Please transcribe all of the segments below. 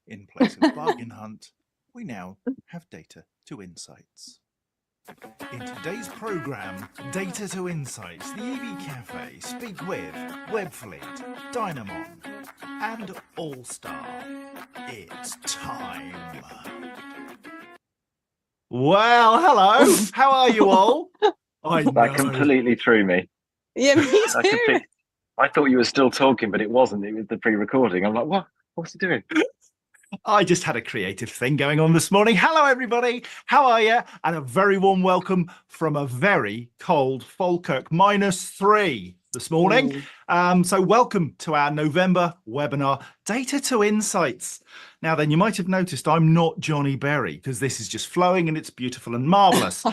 In place of bargain hunt, we now have data to insights. In today's programme, Data to Insights, the EV Café speak with Webfleet, Dynamon, and All-Star. It's time. Well, hello. How are you all? I know. That completely threw me. Yeah, me too. I thought you were still talking, but it wasn't. It was the pre-recording. I'm like, what? What's he doing? I just had a creative thing going on this morning. Hello, everybody. How are you? And a very warm welcome from a very cold Falkirk, -3 this morning. So welcome to our November webinar, Data to Insights. Now, then, you might have noticed I'm not Johnny Berry because this is just flowing and it's beautiful and marvellous.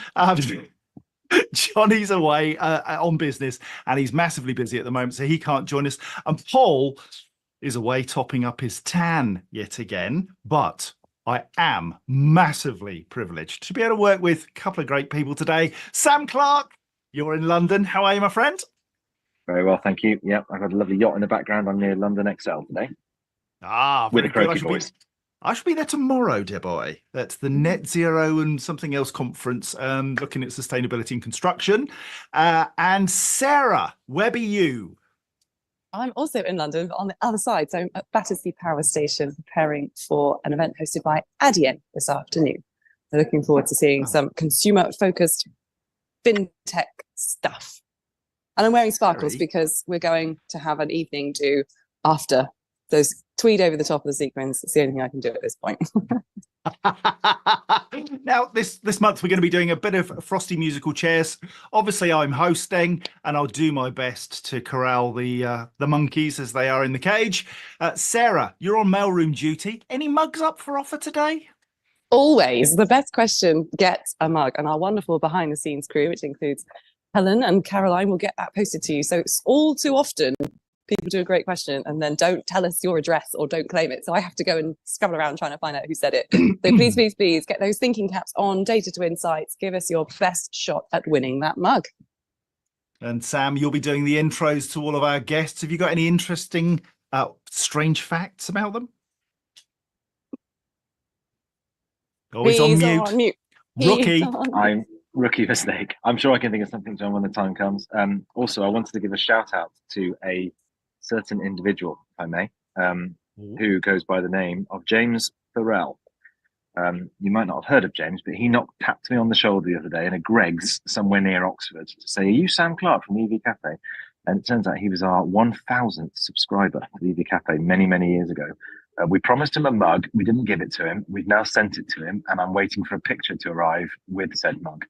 Johnny's away on business and he's massively busy at the moment, so he can't join us. And Paul is away topping up his tan yet again, but I am massively privileged to be able to work with a couple of great people today. Sam Clark, you're in London. How are you, my friend? Very well, thank you. Yeah, I've got a lovely yacht in the background. I'm near London XL today. With a croaky voice. I should be there tomorrow, dear boy. That's the Net Zero and something else conference, looking at sustainability and construction. And Sarah, where be you? I'm also in London, but on the other side. So I'm at Battersea Power Station preparing for an event hosted by Adyen this afternoon. So looking forward to seeing some consumer-focused fintech stuff. And I'm wearing sparkles because we're going to have an evening do after those tweed over the top of the sequins. It's the only thing I can do at this point. Now, this month we're going to be doing a bit of Frosty musical chairs. Obviously, I'm hosting, and I'll do my best to corral the monkeys as they are in the cage. Sarah, you're on mailroom duty. Any mugs up for offer today? Always. The best question gets a mug, and our wonderful behind-the-scenes crew, which includes Helen and Caroline, will get that posted to you. So it's all too often people do a great question and then don't tell us your address or don't claim it. So I have to go and scrabble around trying to find out who said it. So please get those thinking caps on, Data to Insights. Give us your best shot at winning that mug. And Sam, you'll be doing the intros to all of our guests. Have you got any interesting, strange facts about them? He's on mute. Rookie. I'm rookie mistake. I'm sure I can think of something, John, when the time comes. Also, I wanted to give a shout out to a certain individual, if I may, who goes by the name of James Thorell. You might not have heard of James, but he tapped me on the shoulder the other day in a Greggs somewhere near Oxford to say, "Are you Sam Clark from EV Café?" And it turns out he was our 1,000th subscriber to the EV Café many, many years ago. We promised him a mug. We didn't give it to him. We've now sent it to him, and I'm waiting for a picture to arrive with said mug.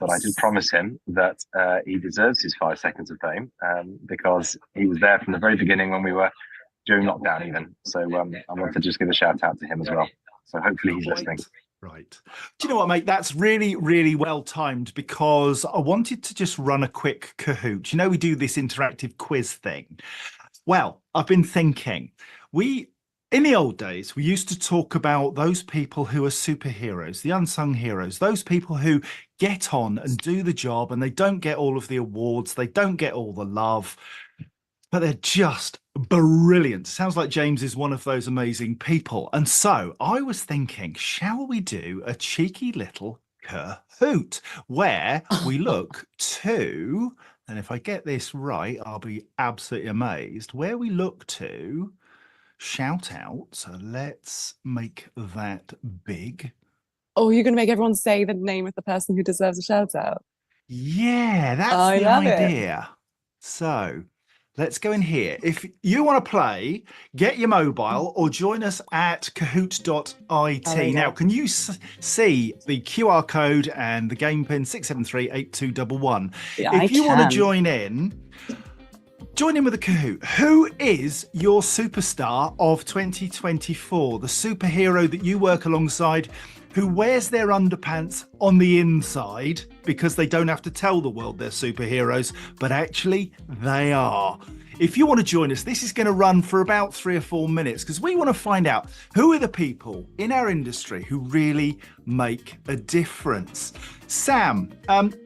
But I did promise him that he deserves his 5 seconds of fame because he was there from the very beginning when we were during lockdown even. So I want to just give a shout out to him as well. So hopefully he's listening. Right. Do you know what, mate? That's really, really well timed because I wanted to just run a quick Kahoot. You know, we do this interactive quiz thing. Well, I've been thinking, in the old days, we used to talk about those people who are superheroes, the unsung heroes, those people who get on and do the job and they don't get all of the awards, they don't get all the love, but they're just brilliant. Sounds like James is one of those amazing people. And so I was thinking, shall we do a cheeky little Kahoot where we look to, and if I get this right, I'll be absolutely amazed, where we look to shout out. So let's make that big. Oh, you're going to make everyone say the name of the person who deserves a shout out. Yeah, that's the idea. So let's go in here. If you want to play, get your mobile or join us at kahoot.it. Now, can you see the QR code and the game pin 6738211? Yeah, if you want to join in with a Kahoot. Who is your superstar of 2024? The superhero that you work alongside who wears their underpants on the inside because they don't have to tell the world they're superheroes, but actually they are. If you want to join us, this is going to run for about 3 or 4 minutes because we want to find out who are the people in our industry who really make a difference. Sam,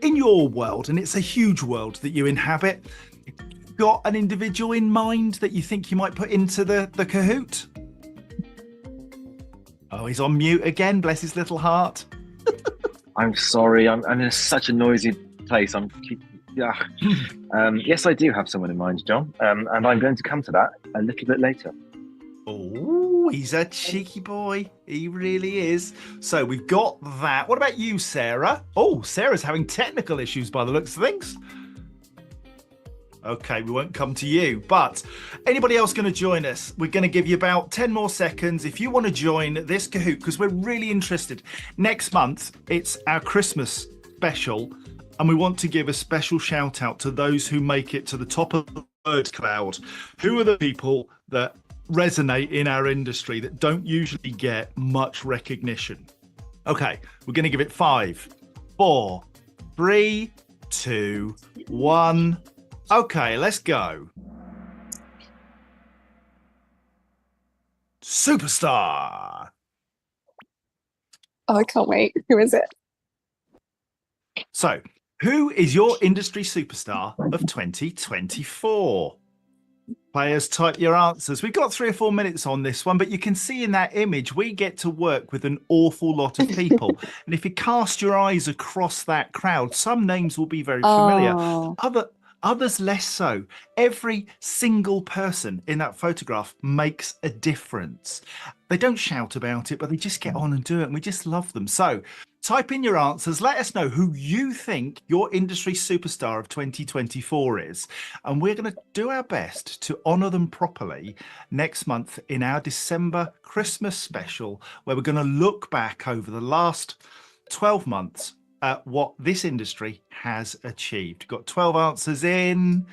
in your world, and it's a huge world that you inhabit, got an individual in mind that you think you might put into the Kahoot? Oh, he's on mute again. Bless his little heart. I'm sorry. I'm in such a noisy place. Yeah. Yes, I do have someone in mind, John. And I'm going to come to that a little bit later. Oh, he's a cheeky boy. He really is. So we've got that. What about you, Sarah? Oh, Sarah's having technical issues by the looks of things. Okay, we won't come to you, but anybody else going to join us? We're going to give you about 10 more seconds if you want to join this Kahoot, because we're really interested. Next month, it's our Christmas special, and we want to give a special shout out to those who make it to the top of the word cloud. Who are the people that resonate in our industry that don't usually get much recognition? Okay, we're going to give it 5, 4, 3, 2, 1. Okay, let's go. Superstar. Oh, I can't wait. Who is it? So, who is your industry superstar of 2024? Players, type your answers. We've got 3 or 4 minutes on this one, but you can see in that image, we get to work with an awful lot of people. And if you cast your eyes across that crowd, some names will be very familiar. Oh. Others less so. Every single person in that photograph makes a difference. They don't shout about it, but they just get on and do it, and we just love them. So type in your answers. Let us know who you think your industry superstar of 2024 is, and we're going to do our best to honour them properly next month in our December Christmas special, where we're going to look back over the last 12 months at what this industry has achieved. Got 12 answers in.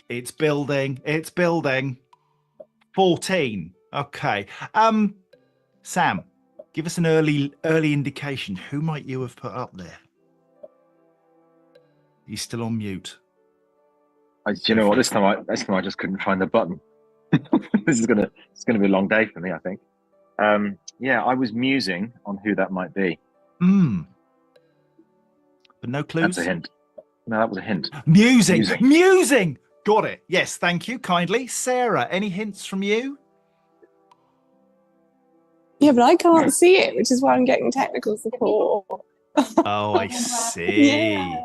It's building. It's building. 14. Okay. Sam, give us an early indication. Who might you have put up there? He's still on mute. Do you know what? This time I just couldn't find the button. It's gonna be a long day for me, I think. Yeah, I was musing on who that might be. But no clues? That's a hint. No, that was a hint. Musing. Got it. Yes, thank you kindly. Sarah, any hints from you? Yeah, but I can't see it, which is why I'm getting technical support. Oh, I see. Yeah.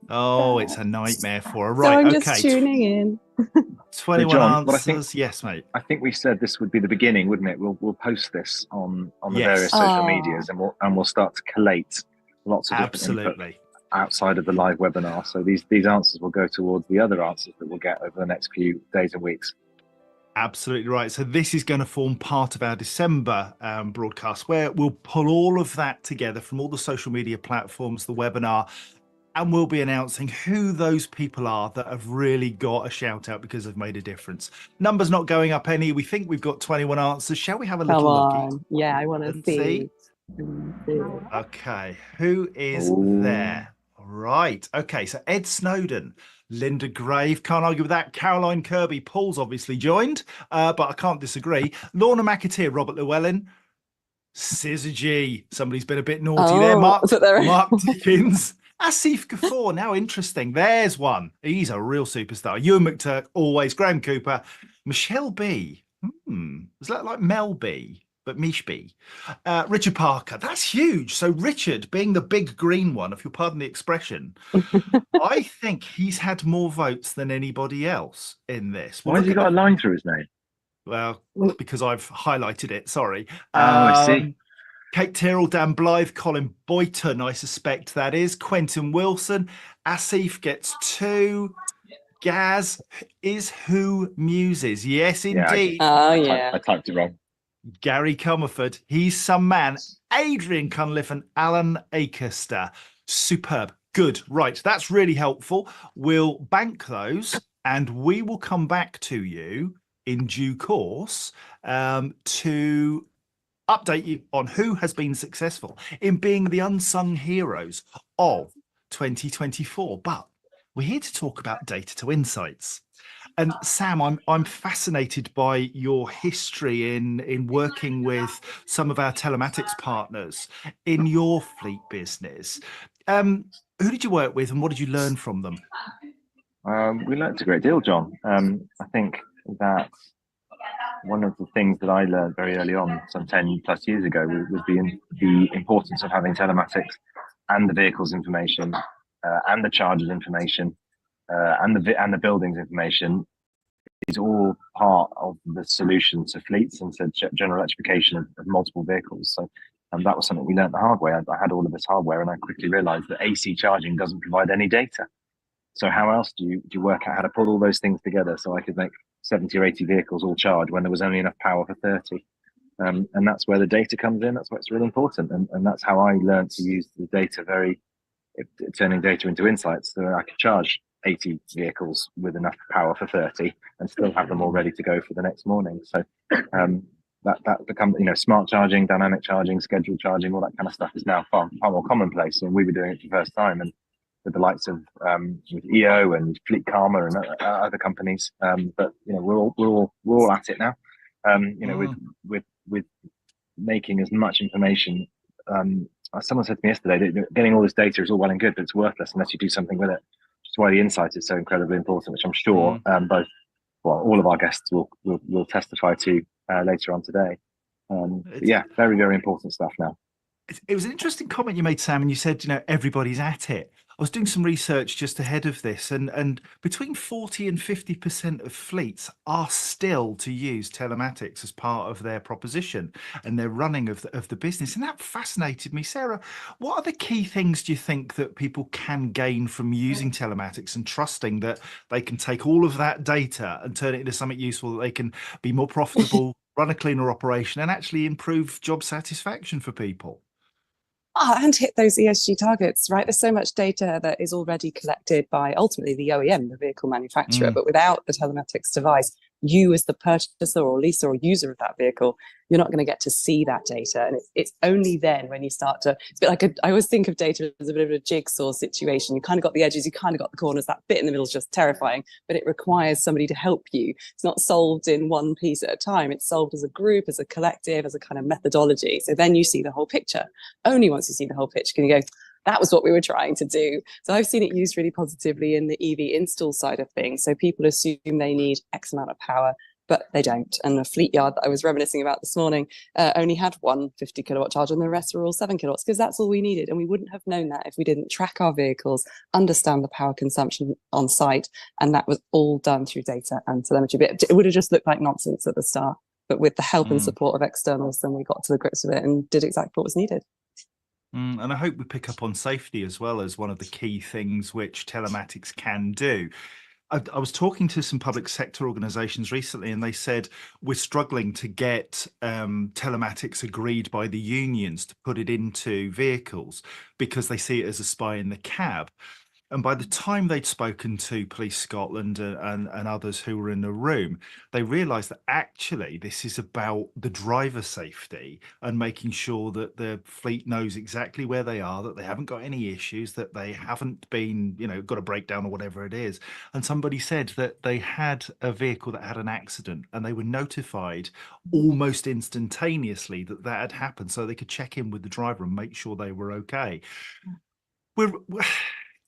Oh, it's a nightmare for her. So Right, I'm okay. just tuning in. 21 So John, answers. Yes, mate. I think we said this would be the beginning, wouldn't it? We'll post this on the Yes. various social medias, and we'll start to collate lots of different input Absolutely. outside of the live webinar. So these answers will go towards the other answers that we'll get over the next few days and weeks. Absolutely right. So this is going to form part of our December broadcast, where we'll pull all of that together from all the social media platforms, the webinar, and we'll be announcing who those people are that have really got a shout out because they've made a difference. Numbers not going up any. We think we've got 21 answers. Shall we have a little look? Yeah, I want to see. Okay, who is there? Right. Okay, so Ed Snowden, Linda Grave, can't argue with that. Caroline Kirby, Paul's obviously joined, but I can't disagree. Lorna McAteer, Robert Llewellyn, Scissor G, somebody's been a bit naughty there. Mark Dickens, Asif Ghaffar, now interesting. There's one. He's a real superstar. Ewan McTurk, always. Graham Cooper, Michelle B. Is that like Mel B? But Mish B. Richard Parker, that's huge. So Richard, being the big green one, if you'll pardon the expression, I think he's had more votes than anybody else in this. Why has he got a line through his name? Well, because I've highlighted it, sorry. I see. Kate Tyrrell, Dan Blythe, Colin Boyton, I suspect that is. Quentin Wilson. Asif gets 2. Gaz is who muses. Yes, indeed. I typed it wrong. Gary Comerford, he's some man. Adrian Cunliffe and Alan Acaster. Superb. Good. Right. That's really helpful. We'll bank those and we will come back to you in due course to update you on who has been successful in being the unsung heroes of 2024. But we're here to talk about data to insights. And Sam, I'm fascinated by your history in working with some of our telematics partners in your fleet business. Who did you work with and what did you learn from them? We learned a great deal, John. I think that one of the things that I learned very early on, some 10 plus years ago, was the importance of having telematics and the vehicle's information, and the charger's information, and the building's information is all part of the solution to fleets and to general electrification of multiple vehicles. So that was something we learned the hard way. I had all of this hardware, and I quickly realized that AC charging doesn't provide any data. So how else do you work out how to pull all those things together so I could make 70 or 80 vehicles all charge when there was only enough power for 30? And that's where the data comes in. That's why it's really important. And that's how I learned to use the data, turning data into insights, so I could charge 80 vehicles with enough power for 30 and still have them all ready to go for the next morning. So that becomes, smart charging, dynamic charging, scheduled charging, all that kind of stuff is now far more commonplace. And we were doing it for the first time, and with the likes of with EO and Fleet Karma and other companies. But we're all at it now. With making as much information. Someone said to me yesterday that getting all this data is all well and good, but it's worthless unless you do something with it. Which is why the insight is so incredibly important, which I'm sure all of our guests will testify to later on today. Very, very important stuff now. It was an interesting comment you made, Sam, and you said, everybody's at it. I was doing some research just ahead of this, and between 40 and 50% of fleets are still to use telematics as part of their proposition and their running of the business. And that fascinated me. Sarah, what are the key things do you think that people can gain from using telematics and trusting that they can take all of that data and turn it into something useful, that they can be more profitable, run a cleaner operation, and actually improve job satisfaction for people? And hit those ESG targets, right? There's so much data that is already collected by ultimately the OEM, the vehicle manufacturer, but without the telematics device, you as the purchaser or leaser or user of that vehicle, you're not going to get to see that data. And it's only then when you start to, it's a bit like I always think of data as a bit of a jigsaw situation. You kind of got the edges, you kind of got the corners, that bit in the middle is just terrifying, but it requires somebody to help you. It's not solved in one piece at a time. It's solved as a group, as a collective, as a kind of methodology. So then you see the whole picture. Only once you see the whole picture can you go, that was what we were trying to do. So I've seen it used really positively in the EV install side of things. So people assume they need X amount of power, but they don't. And the fleet yard that I was reminiscing about this morning only had one 50 kilowatt charger, and the rest were all 7 kilowatts, because that's all we needed. And we wouldn't have known that if we didn't track our vehicles, understand the power consumption on site. And that was all done through data and telemetry. It would have just looked like nonsense at the start. But with the help and support of externals, then we got to the grips of it and did exactly what was needed. And I hope we pick up on safety as well as one of the key things which telematics can do. I was talking to some public sector organizations recently, and they said we're struggling to get telematics agreed by the unions to put it into vehicles because they see it as a spy in the cab. And by the time they'd spoken to Police Scotland and others who were in the room, they realised that actually this is about the driver safety and making sure that the fleet knows exactly where they are, that they haven't got any issues, that they haven't been, got a breakdown or whatever it is. And somebody said that they had a vehicle that had an accident and they were notified almost instantaneously that had happened, so they could check in with the driver and make sure they were okay.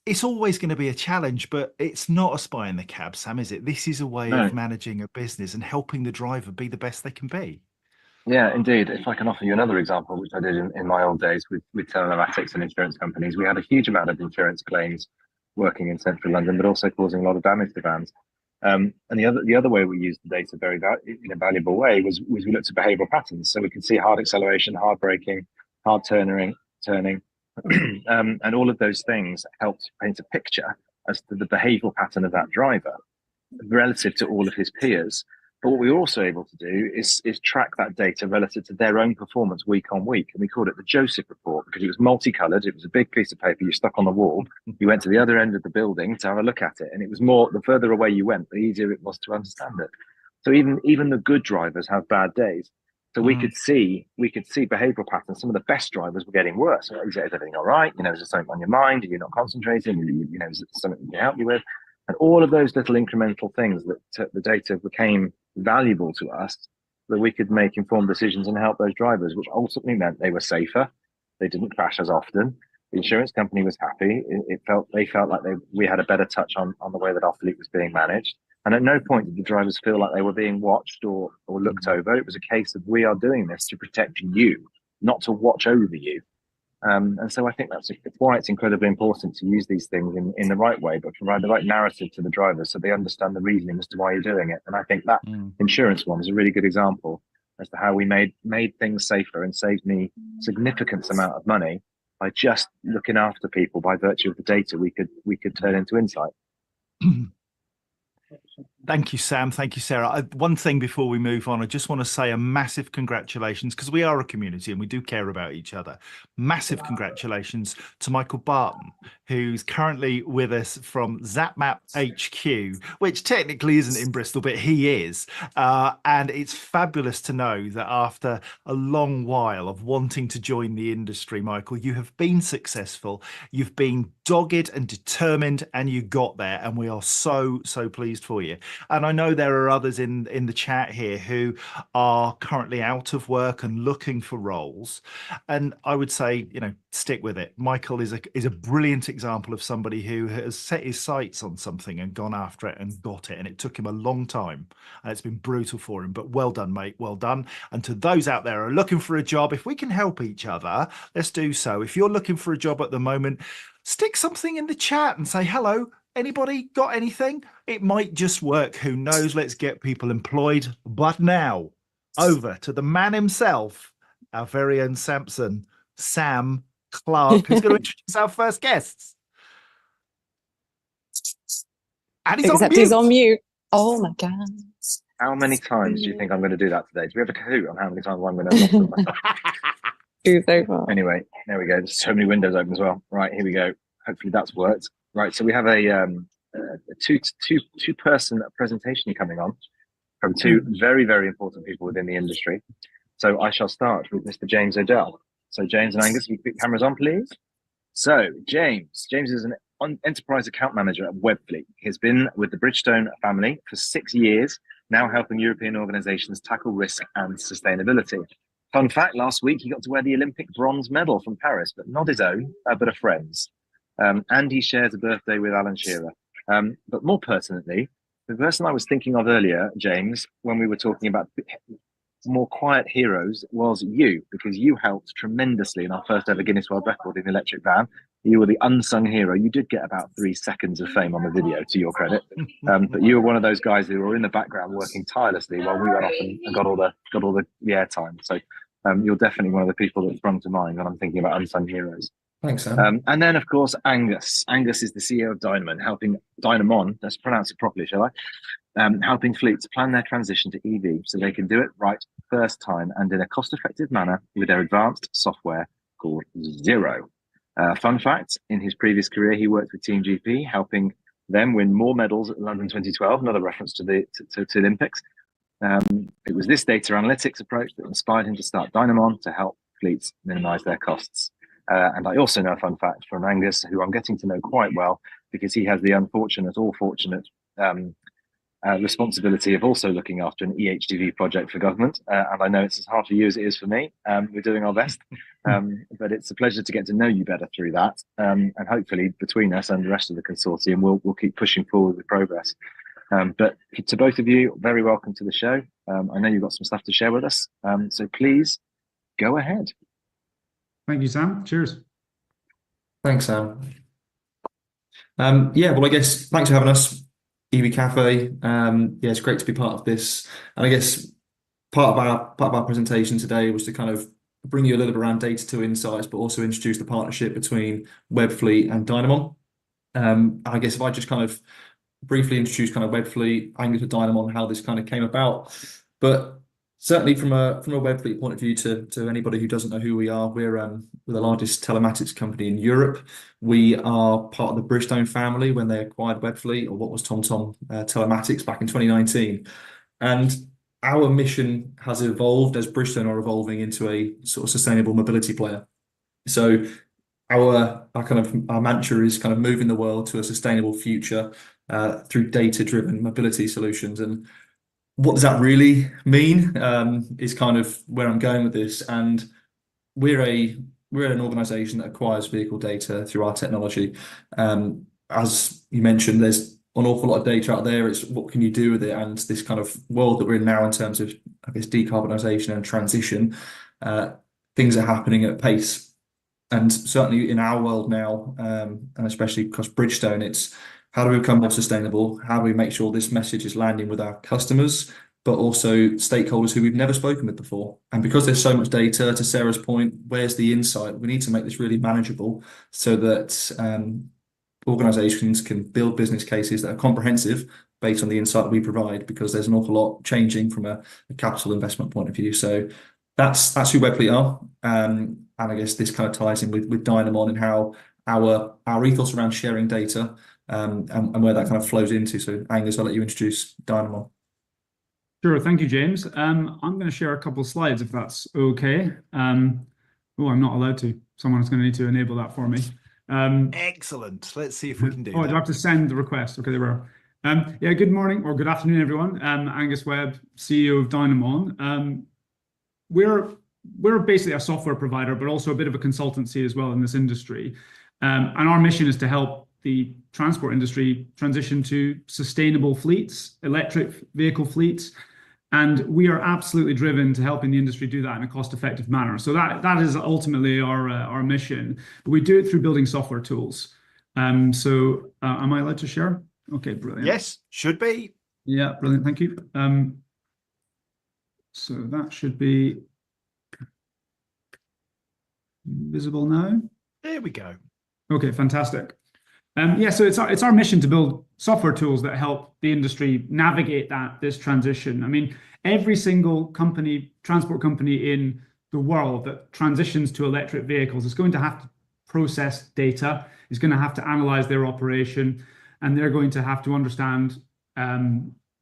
It's always going to be a challenge, but it's not a spy in the cab, Sam, is it? This is a way of managing a business and helping the driver be the best they can be. Yeah, indeed. If I can offer you another example, which I did in my old days with telematics and insurance companies, we had a huge amount of insurance claims working in central London, but also causing a lot of damage to vans. And the other way we used the data in a valuable way was we looked at behavioural patterns. So we could see hard acceleration, hard braking, hard turning, and all of those things helped paint a picture as to the behavioural pattern of that driver relative to all of his peers. But what we were also able to do is track that data relative to their own performance week on week. And we called it the Joseph report because it was multicolored. It was a big piece of paper you stuck on the wall. You went to the other end of the building to have a look at it. And it was the further away you went, the easier it was to understand it. So even the good drivers have bad days. So we could see behavioural patterns. Some of the best drivers were getting worse. So, is everything all right? Is there something on your mind? Are you not concentrating? Is it something we can help you with? And all of those little incremental things that the data became valuable to us, that we could make informed decisions and help those drivers, which ultimately meant they were safer. They didn't crash as often. The insurance company was happy. They felt like we had a better touch on the way that our fleet was being managed. And at no point did the drivers feel like they were being watched or looked over. It was a case of, we are doing this to protect you, not to watch over you. And so I think that's why it's incredibly important to use these things in the right way, but provide the right narrative to the drivers so they understand the reasoning as to why you're doing it. And I think that insurance one is a really good example as to how we made things safer and saved me significant amount of money by just looking after people by virtue of the data we could turn into insight. Thank you, Sam. Thank you, Sarah. One thing before we move on, I just want to say a massive congratulations, because we are a community and we do care about each other. Massive congratulations to Michael Barton, who's currently with us from ZapMap HQ, which technically isn't in Bristol, but he is. And it's fabulous to know that after a long while of wanting to join the industry, Michael, you have been successful. You've been dogged and determined, and you got there. And we are so, so pleased for you. And I know there are others in the chat here who are currently out of work and looking for roles. And I would say, you know, stick with it. Michael is a brilliant example of somebody who has set his sights on something and gone after it and got it. And it took him a long time, and it's been brutal for him. But well done, mate. Well done. And to those out there who are looking for a job, if we can help each other, let's do so. If you're looking for a job at the moment, stick something in the chat and say, hello, anybody got anything? It might just work. Who knows? Let's get people employed. But now, over to the man himself, our very own Sam Clark, who's going to introduce our first guests. And He's on mute. Oh my God. How many times do you think I'm going to do that today? Do we have a Kahoot on how many times I'm going to do myself? So far. Anyway, there we go. There's so many windows open as well. Right, here we go. Hopefully that's worked. Right, so we have a two-person presentation coming on from two very, very important people within the industry. So I shall start with Mr. James Odell. So James and Angus, you put cameras on, please. So James is an enterprise account manager at Webfleet. He's been with the Bridgestone family for 6 years, now helping European organizations tackle risk and sustainability. Fun fact, last week he got to wear the Olympic bronze medal from Paris, but not his own, but a friend's. And he shares a birthday with Alan Shearer. But more pertinently, the person I was thinking of earlier, James, when we were talking about more quiet heroes, was you, because you helped tremendously in our first ever Guinness World Record in the electric van. You were the unsung hero. You did get about 3 seconds of fame on the video, to your credit. But you were one of those guys who were in the background working tirelessly while we went off and got all the airtime. So you're definitely one of the people that sprung to mind when I'm thinking about unsung heroes. Thanks, Sam. And then, of course, Angus. Angus is the CEO of Dynamon, let's pronounce it properly, shall I? Helping fleets plan their transition to EV so they can do it right first time and in a cost-effective manner with their advanced software called Zero. Fun fact, in his previous career, he worked with Team GP, helping them win more medals at London 2012, another reference to the Olympics. It was this data analytics approach that inspired him to start Dynamon to help fleets minimize their costs. And I also know a fun fact from Angus, who I'm getting to know quite well, because he has the unfortunate or fortunate responsibility of also looking after an EHDV project for government. And I know it's as hard for you as it is for me. We're doing our best. But it's a pleasure to get to know you better through that. And hopefully between us and the rest of the consortium, we'll keep pushing forward with progress. But to both of you, very welcome to the show. I know you've got some stuff to share with us. So please go ahead. Thank you, Sam. Cheers. Thanks, Sam. Yeah, well, I guess thanks for having us, EV Cafe. Yeah, it's great to be part of this. And I guess part of our presentation today was to kind of bring you a little bit around data to insights, but also introduce the partnership between Webfleet and Dynamon. I guess if I just kind of briefly introduce kind of Webfleet, Angus to Dynamon, how this kind of came about. But certainly from a Webfleet point of view, to anybody who doesn't know who we are, we're the largest telematics company in Europe. We are part of the Bridgestone family when they acquired Webfleet, or what was TomTom Telematics back in 2019. And our mission has evolved as Bridgestone are evolving into a sort of sustainable mobility player. So our mantra is kind of moving the world to a sustainable future through data-driven mobility solutions. And what does that really mean is kind of where I'm going with this. And we're an organization that acquires vehicle data through our technology. As you mentioned, there's an awful lot of data out there. It's what can you do with it, and this kind of world that we're in now in terms of, I guess, decarbonisation and transition. Things are happening at pace, and certainly in our world now, and especially across Bridgestone, it's how do we become more sustainable? How do we make sure this message is landing with our customers, but also stakeholders who we've never spoken with before? And because there's so much data, to Sarah's point, where's the insight? We need to make this really manageable so that organizations can build business cases that are comprehensive based on the insight that we provide, because there's an awful lot changing from a capital investment point of view. So that's who Webfleet are. And I guess this kind of ties in with Dynamon and how our ethos around sharing data and where that kind of flows into. So Angus, I'll let you introduce Dynamon. Sure, thank you, James. I'm going to share a couple of slides if that's okay. Oh, I'm not allowed to. Someone's going to need to enable that for me. Excellent. Let's see if we can do do I that. have to send the request? Okay, there we are. Yeah, good morning or good afternoon, everyone. Angus Webb, CEO of Dynamon. We're basically a software provider, but also a bit of a consultancy as well in this industry. And our mission is to help the transport industry transition to sustainable fleets, electric vehicle fleets. And we are absolutely driven to helping the industry do that in a cost-effective manner. So that is ultimately our mission. But we do it through building software tools. Am I allowed to share? Okay, brilliant. Yes, should be. Yeah, brilliant. Thank you. So that should be visible now. There we go. Okay, fantastic. Yeah, so it's our mission to build software tools that help the industry navigate this transition. I mean, every single transport company in the world that transitions to electric vehicles is going to have to process data, is going to have to analyze their operation, and they're going to have to understand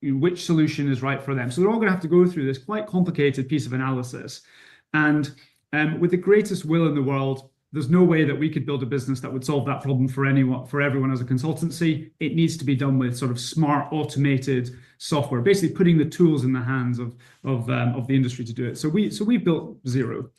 which solution is right for them. So they're all going to have to go through this quite complicated piece of analysis. And with the greatest will in the world, there's no way that we could build a business that would solve that problem for everyone as a consultancy. It needs to be done with sort of smart, automated software, basically putting the tools in the hands of the industry to do it. So we built Zero.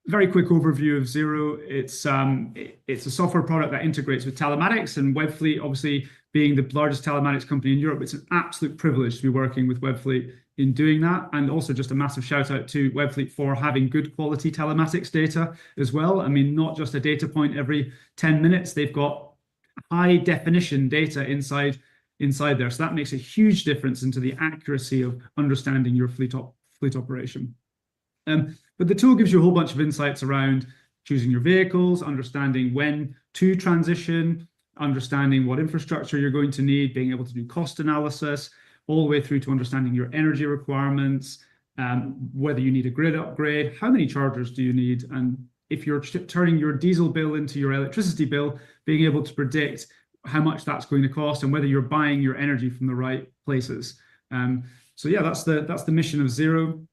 Very quick overview of Zero. It's a software product that integrates with telematics, and Webfleet, obviously being the largest telematics company in Europe, it's an absolute privilege to be working with Webfleet in doing that. And also just a massive shout out to Webfleet for having good quality telematics data as well. I mean, not just a data point every 10 minutes, they've got high definition data inside there. So that makes a huge difference into the accuracy of understanding your fleet operation. But the tool gives you a whole bunch of insights around choosing your vehicles, understanding when to transition, understanding what infrastructure you're going to need, being able to do cost analysis, all the way through to understanding your energy requirements, whether you need a grid upgrade, how many chargers do you need, and if you're turning your diesel bill into your electricity bill, being able to predict how much that's going to cost and whether you're buying your energy from the right places. So yeah, that's the mission of Zero.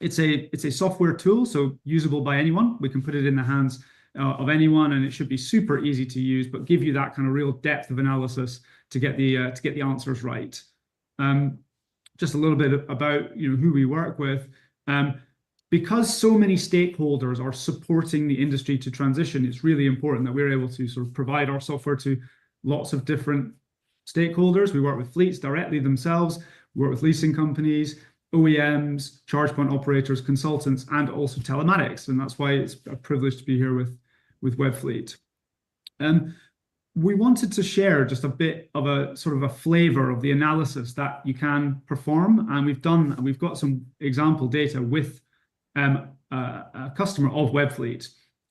It's a software tool, so usable by anyone. We can put it in the hands of anyone, and it should be super easy to use, but give you that kind of real depth of analysis to get the answers right. Just a little bit about who we work with. Because so many stakeholders are supporting the industry to transition, it's really important that we're able to sort of provide our software to lots of different stakeholders. We work with fleets directly themselves, we work with leasing companies, OEMs, charge point operators, consultants, and also telematics. And that's why it's a privilege to be here with Webfleet. We wanted to share just a bit of a sort of a flavor of the analysis that you can perform. And we've got some example data with a customer of Webfleet. So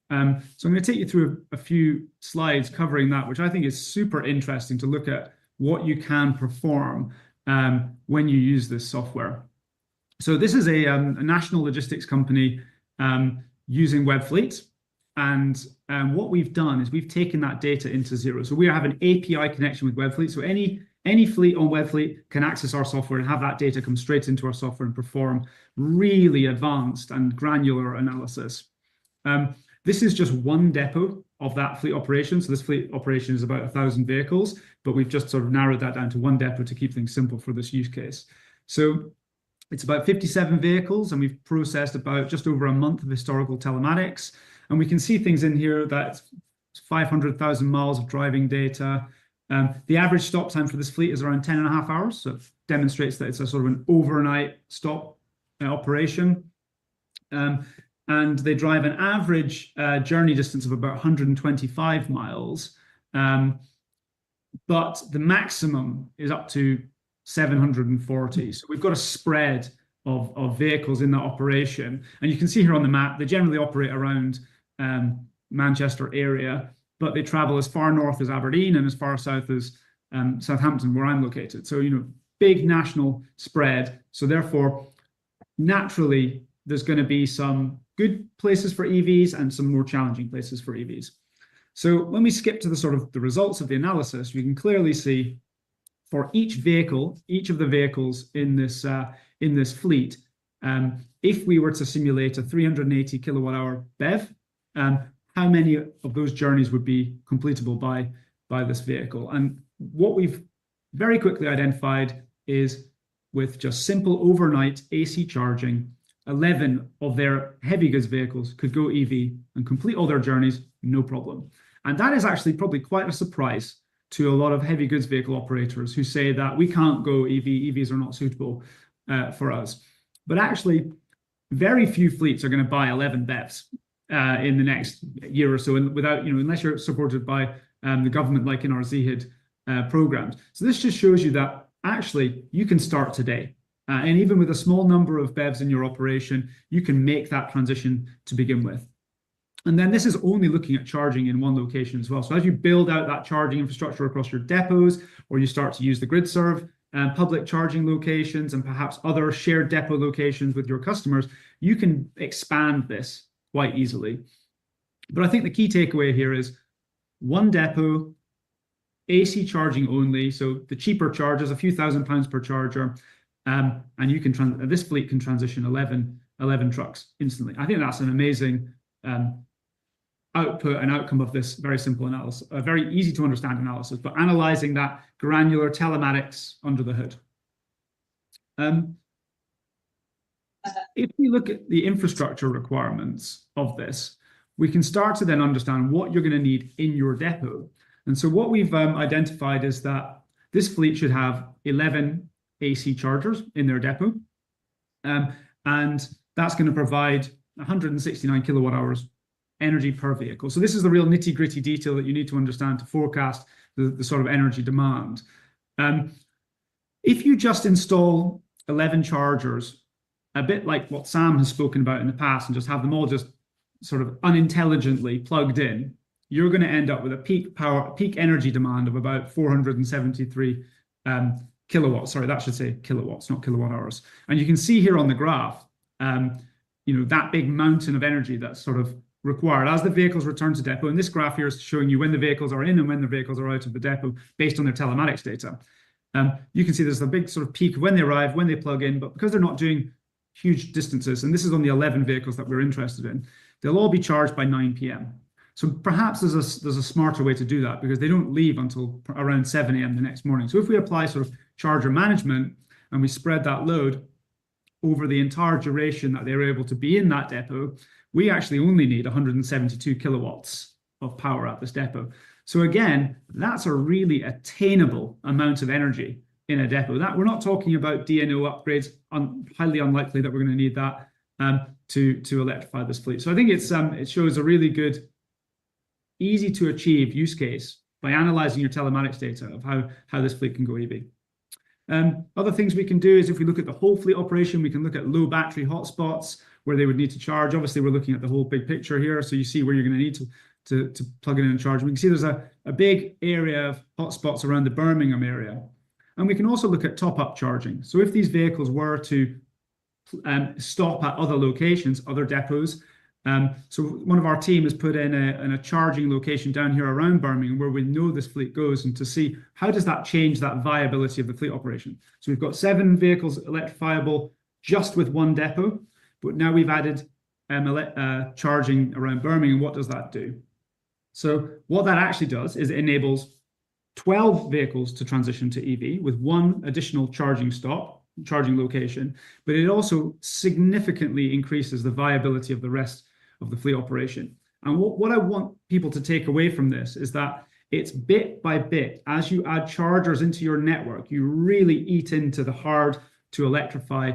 I'm going to take you through a few slides covering that, which I think is super interesting to look at what you can perform when you use this software. So this is a national logistics company using Webfleet. And what we've done is we've taken that data into Zero. So we have an API connection with Webfleet. So any fleet on Webfleet can access our software and have that data come straight into our software and perform really advanced and granular analysis. This is just one depot of that fleet operation. So this fleet operation is about 1,000 vehicles, but we've just sort of narrowed that down to one depot to keep things simple for this use case. So it's about 57 vehicles, and we've processed about just over a month of historical telematics. And we can see things in here that's 500,000 miles of driving data, The average stop time for this fleet is around 10.5 hours, so it demonstrates that it's a sort of an overnight stop operation. And they drive an average journey distance of about 125 miles, but the maximum is up to 740. So we've got a spread of vehicles in that operation. And you can see here on the map, they generally operate around Manchester area, but they travel as far north as Aberdeen and as far south as Southampton, where I'm located. So, big national spread. So therefore, naturally, there's going to be some good places for EVs and some more challenging places for EVs. So when we skip to the results of the analysis, we can clearly see for each vehicle, each of the vehicles in this fleet, if we were to simulate a 380 kilowatt hour BEV, how many of those journeys would be completable by this vehicle? And what we've very quickly identified is with just simple overnight AC charging, 11 of their heavy goods vehicles could go EV and complete all their journeys, no problem. And that is actually probably quite a surprise to a lot of heavy goods vehicle operators who say that we can't go EV, EVs are not suitable for us. But actually, very few fleets are going to buy 11 BEVs in the next year or so, and without, unless you're supported by the government, like in our ZHID programs. So this just shows you that actually you can start today. And even with a small number of BEVs in your operation, you can make that transition to begin with. And then this is only looking at charging in one location as well. So as you build out that charging infrastructure across your depots, or you start to use the GridServe public charging locations and perhaps other shared depot locations with your customers, you can expand this quite easily. But I think the key takeaway here is one depot, AC charging only. So the cheaper chargers, a few £1,000s per charger. And you can this fleet can transition 11 trucks instantly. I think that's an amazing output and outcome of this very simple analysis, a very easy to understand analysis, but analyzing that granular telematics under the hood. If we look at the infrastructure requirements of this, we can start to then understand what you're going to need in your depot. And so what we've identified is that this fleet should have 11 AC chargers in their depot. And that's going to provide 169 kilowatt hours energy per vehicle. So this is the real nitty gritty detail that you need to understand to forecast the sort of energy demand. If you just install 11 chargers, a bit like what Sam has spoken about in the past, and just have them all just sort of unintelligently plugged in, you're going to end up with a peak energy demand of about 473 kilowatts. Sorry, that should say kilowatts, not kilowatt hours. And you can see here on the graph, that big mountain of energy that's sort of required as the vehicles return to depot. And this graph here is showing you when the vehicles are in and when the vehicles are out of the depot based on their telematics data. You can see there's a big sort of peak when they arrive, when they plug in, but because they're not doing huge distances, and this is on the 11 vehicles that we're interested in, they'll all be charged by 9 p.m. So perhaps there's a smarter way to do that, because they don't leave until around 7 a.m. the next morning. So if we apply sort of charger management and we spread that load over the entire duration that they're able to be in that depot, we actually only need 172 kilowatts of power at this depot. So again, that's a really attainable amount of energy in a depot. That we're not talking about DNO upgrades, highly unlikely that we're going to need that to electrify this fleet. So I think it shows a really good, easy to achieve use case by analyzing your telematics data of how this fleet can go EV. Other things we can do is, if we look at the whole fleet operation, we can look at low battery hotspots where they would need to charge. Obviously, we're looking at the whole big picture here, so you see where you're going to need to plug it in and charge. We can see there's a big area of hotspots around the Birmingham area. And we can also look at top-up charging. So if these vehicles were to stop at other locations, other depots, so one of our team has put in a charging location down here around Birmingham where we know this fleet goes, and to see how does that change that viability of the fleet operation. So we've got 7 vehicles electrifiable just with one depot, but now we've added charging around Birmingham. What does that do? So what that actually does is it enables 12 vehicles to transition to EV with one additional charging location, but it also significantly increases the viability of the rest of the fleet operation. And what I want people to take away from this is that it's bit by bit. As you add chargers into your network, you really eat into the hard to electrify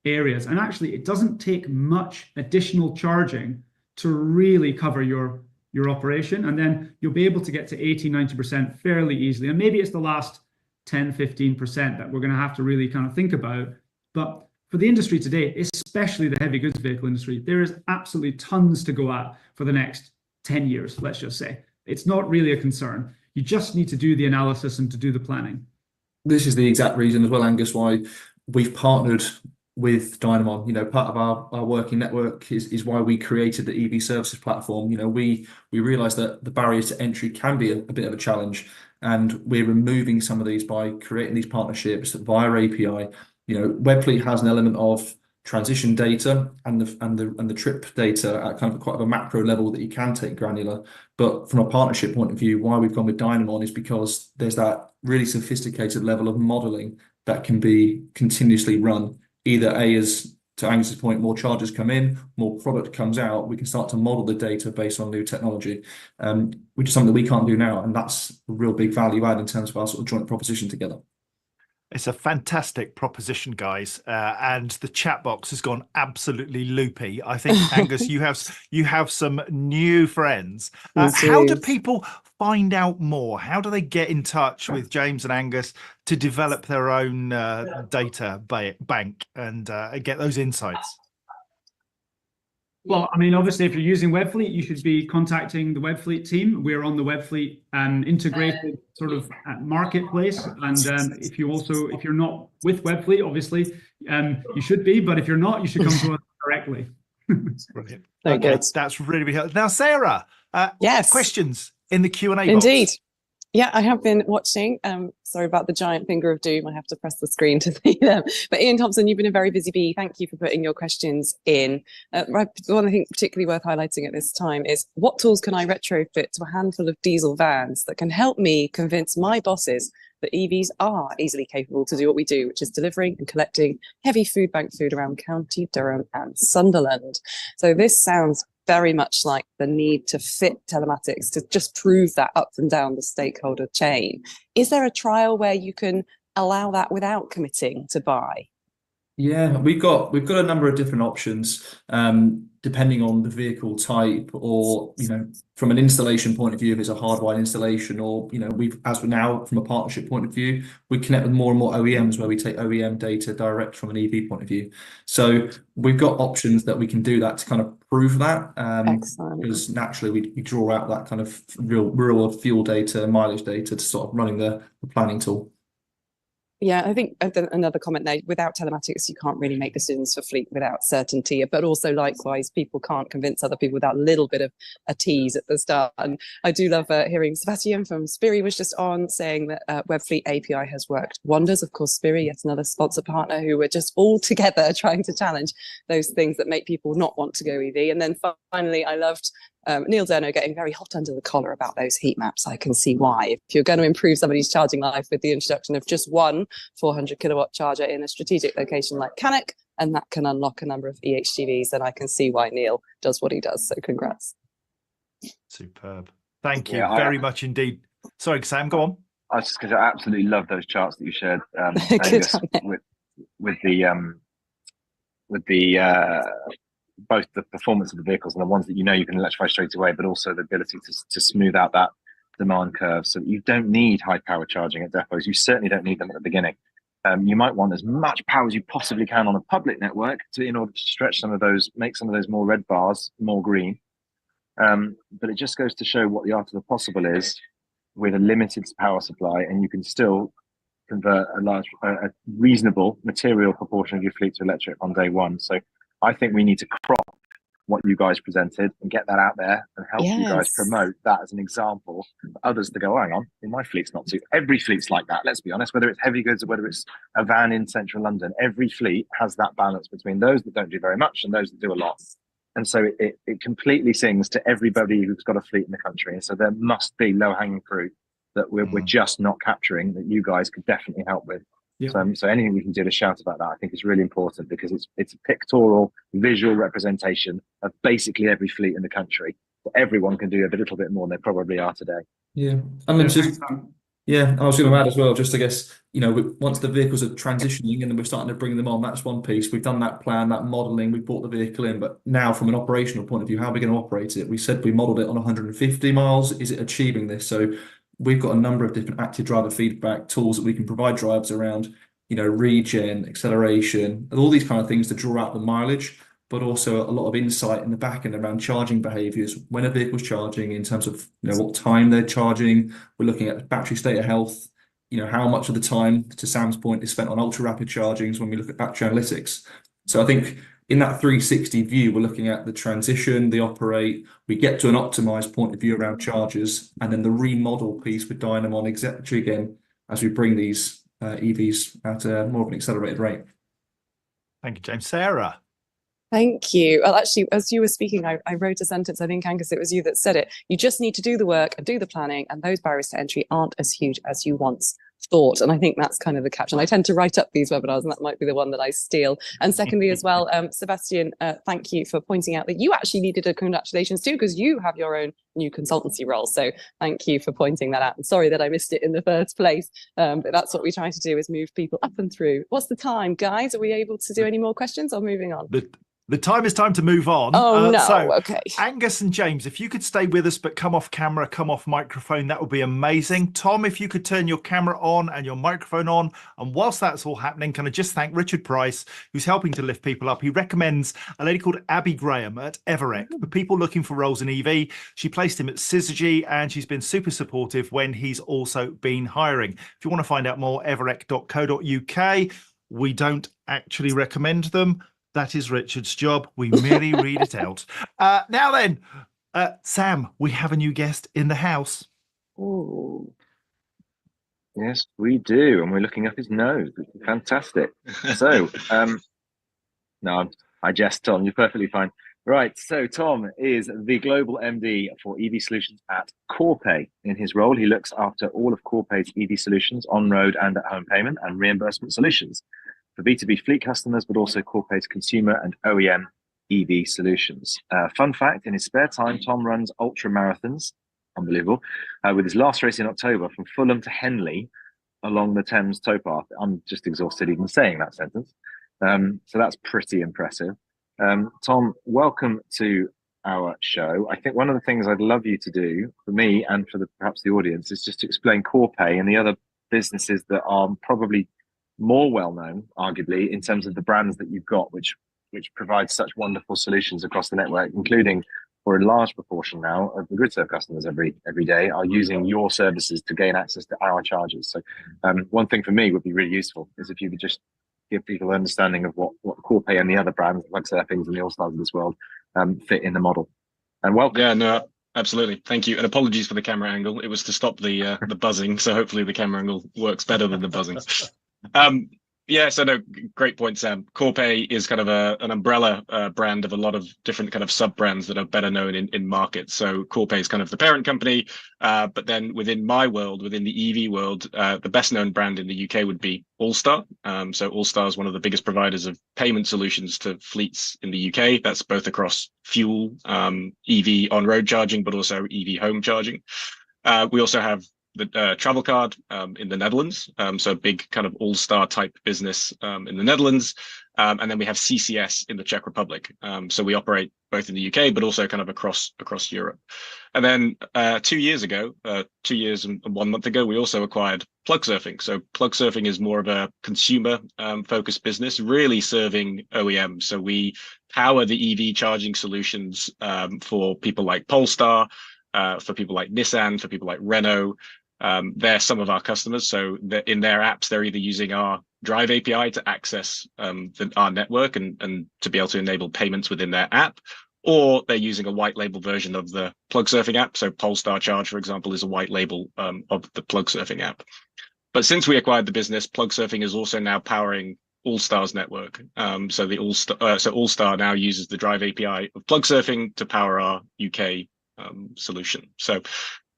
areas. And actually, it doesn't take much additional charging to really cover your operation. And then you'll be able to get to 80, 90% fairly easily. And maybe it's the last 10, 15% that we're going to have to really kind of think about. But for the industry today, especially the heavy goods vehicle industry, there is absolutely tons to go at for the next 10 years, let's just say. It's not really a concern. You just need to do the analysis and to do the planning. This is the exact reason as well, Angus, why we've partnered with Dynamon. You know, part of our working network is why we created the EV services platform. You know, we realize that the barriers to entry can be a bit of a challenge, and we're removing some of these by creating these partnerships via API. You know, Webfleet has an element of transition data and the trip data at kind of quite a macro level that you can take granular. But from a partnership point of view, why we've gone with Dynamon is because there's that really sophisticated level of modeling that can be continuously run. Either as to Angus's point, more charges come in, more product comes out, we can start to model the data based on new technology, which is something that we can't do now. And that's a real big value add in terms of our sort of joint proposition together. It's a fantastic proposition, guys, and the chat box has gone absolutely loopy. I think, Angus, you have some new friends. How do people find out more? How do they get in touch with James and Angus to develop their own data bank and get those insights? Well, I mean, obviously, if you're using Webfleet, you should be contacting the Webfleet team. We're on the Webfleet integrated sort of marketplace. And if you're not with Webfleet, obviously, you should be. But if you're not, you should come to us directly. Brilliant. Very Okay, good. that's really helpful. Now, Sarah, Yes. questions in the Q&A box. Indeed. Yeah, I have been watching. Sorry about the giant finger of doom. I have to press the screen to see them. But Ian Thompson, you've been a very busy bee. Thank you for putting your questions in. The one I think particularly worth highlighting at this time is what tools can I retrofit to a handful of diesel vans that can help me convince my bosses that EVs are easily capable to do what we do, which is delivering and collecting heavy food bank food around County Durham and Sunderland. So this sounds very much like the need to fit telematics to just prove that up and down the stakeholder chain. Is there a trial where you can allow that without committing to buy? Yeah, we've got a number of different options, depending on the vehicle type, or from an installation point of view, if it's a hardwired installation, or we're now from a partnership point of view, we connect with more and more OEMs where we take OEM data direct from an EV point of view. So we've got options that we can do that to kind of prove that. Excellent. Because naturally we draw out that kind of real fuel data, mileage data to sort of running the planning tool. Yeah, I think another comment there, without telematics, you can't really make decisions for fleet without certainty, but also likewise, people can't convince other people without a little bit of a tease at the start. And I do love hearing Sebastian from Spiri was just on saying that Webfleet API has worked wonders. Of course, Spiri, yet another sponsor partner who are just all together trying to challenge those things that make people not want to go EV. And then finally, I loved Neil Derno getting very hot under the collar about those heat maps. I can see why. If you're going to improve somebody's charging life with the introduction of just one 400 kilowatt charger in a strategic location like Cannock, and that can unlock a number of EHGVs, then I can see why Neil does what he does. So congrats. Superb. Thank you very much indeed. Sorry, Sam, go on. I was just going to absolutely love those charts that you shared, Angus, with the both the performance of the vehicles and the ones that you can electrify straight away, but also the ability to smooth out that demand curve. So you don't need high power charging at depots. You certainly don't need them at the beginning. You might want as much power as you possibly can on a public network in order to stretch some of those, make some of those more red bars more green. But it just goes to show what the art of the possible is with a limited power supply, and you can still convert a reasonable material proportion of your fleet to electric on day one. So I think we need to crop what you guys presented and get that out there and help you guys promote that as an example for others to go, hang on, in my fleet's not too. Every fleet's like that, let's be honest, whether it's heavy goods or whether it's a van in central London, every fleet has that balance between those that don't do very much and those that do a lot. And so it completely sings to everybody who's got a fleet in the country. And so there must be low-hanging fruit that we're just not capturing that you guys could definitely help with. Yeah. So anything we can do to shout about that, I think, is really important, because it's a pictorial, visual representation of basically every fleet in the country. everyone can do a little bit more than they probably are today. Yeah, and then Yeah, just thanks, Sam. yeah, I was going to add as well, just I guess, once the vehicles are transitioning and then we're starting to bring them on, that's one piece. We've done that plan, that modeling, we brought the vehicle in, but now from an operational point of view, how are we going to operate it? We said we modeled it on 150 miles. Is it achieving this? So we've got a number of different active driver feedback tools that we can provide drivers around, regen, acceleration, and all these kind of things to draw out the mileage, but also a lot of insight in the back end around charging behaviors, when a vehicle's charging in terms of, what time they're charging. We're looking at battery state of health, how much of the time, to Sam's point, is spent on ultra rapid chargings when we look at battery analytics. So I think in that 360 view, we're looking at the transition, the operate, we get to an optimized point of view around chargers, and then the remodel piece with Dynamon, exactly again, as we bring these EVs at more of an accelerated rate. Thank you, James. Sarah. Thank you. Well, actually, as you were speaking, I wrote a sentence. I think, Angus, it was you that said it. You just need to do the work and do the planning, and those barriers to entry aren't as huge as you once thought. And I think that's kind of the caption. I tend to write up these webinars, and that might be the one that I steal. And secondly, as well, Sebastian, thank you for pointing out that you actually needed a congratulations too, because you have your own new consultancy role. So thank you for pointing that out. I'm sorry that I missed it in the first place, but that's what we try to do, is move people up and through. What's the time, guys? Are we able to do any more questions or moving on? The time is time to move on. Oh, no. So, okay. Angus and James, if you could stay with us but come off camera, come off microphone, that would be amazing. Tom, if you could turn your camera on and your microphone on. And whilst that's all happening, can I just thank Richard Price, who's helping to lift people up. He recommends a lady called Abby Graham at Everec for people looking for roles in EV. She placed him at Syzygy, and she's been super supportive when he's also been hiring. If you want to find out more, everec.co.uk. We don't actually recommend them. That is Richard's job. We merely read it out. Now then, Sam, we have a new guest in the house. Ooh. Yes, we do. And we're looking up his nose, which is fantastic. So, no, I jest, Tom. You're perfectly fine. Right. So Tom is the global MD for EV solutions at Corpay. In his role, he looks after all of Corpay's EV solutions, on-road and at-home payment and reimbursement solutions for B2B fleet customers, but also Corpay's consumer and OEM EV solutions. Fun fact, in his spare time, Tom runs ultra marathons, unbelievable, with his last race in October from Fulham to Henley along the Thames towpath. I'm just exhausted even saying that sentence. So that's pretty impressive. Tom, welcome to our show. I think one of the things I'd love you to do for me and for perhaps the audience is just to explain Corpay and the other businesses that are probably more well-known, arguably, in terms of the brands that you've got, which provide such wonderful solutions across the network, including, for a large proportion now of the GridServe customers every day are using your services to gain access to our charges. So one thing for me would be really useful is if you could just give people an understanding of what Corpay and the other brands like Surfings and the All-Stars of this world fit in the model. And welcome. Yeah, no, absolutely. Thank you. And apologies for the camera angle. It was to stop the buzzing. So hopefully the camera angle works better than the buzzing. Yeah, so no, great point, Sam. Corpay is kind of an umbrella brand of a lot of different kind of sub brands that are better known in markets. So Corpay is kind of the parent company, but then within my world, within the EV world, the best known brand in the UK would be All-Star. So All-Star is one of the biggest providers of payment solutions to fleets in the UK. That's both across fuel, EV on-road charging, but also EV home charging. We also have the travel card in the Netherlands, so a big kind of all-star type business in the Netherlands, and then we have CCS in the Czech Republic. So we operate both in the UK, but also kind of across Europe. And then 2 years ago, 2 years and 1 month ago, we also acquired Plugsurfing. So Plugsurfing is more of a consumer focused business, really serving OEM. So we power the EV charging solutions for people like Polestar, for people like Nissan, for people like Renault. They're some of our customers. So in their apps, they're either using our Drive API to access our network and to be able to enable payments within their app, or they're using a white label version of the Plugsurfing app. So Polestar Charge, for example, is a white label of the Plugsurfing app. But since we acquired the business, Plugsurfing is also now powering All-Star's network. So All-Star now uses the Drive API of Plugsurfing to power our UK solution. So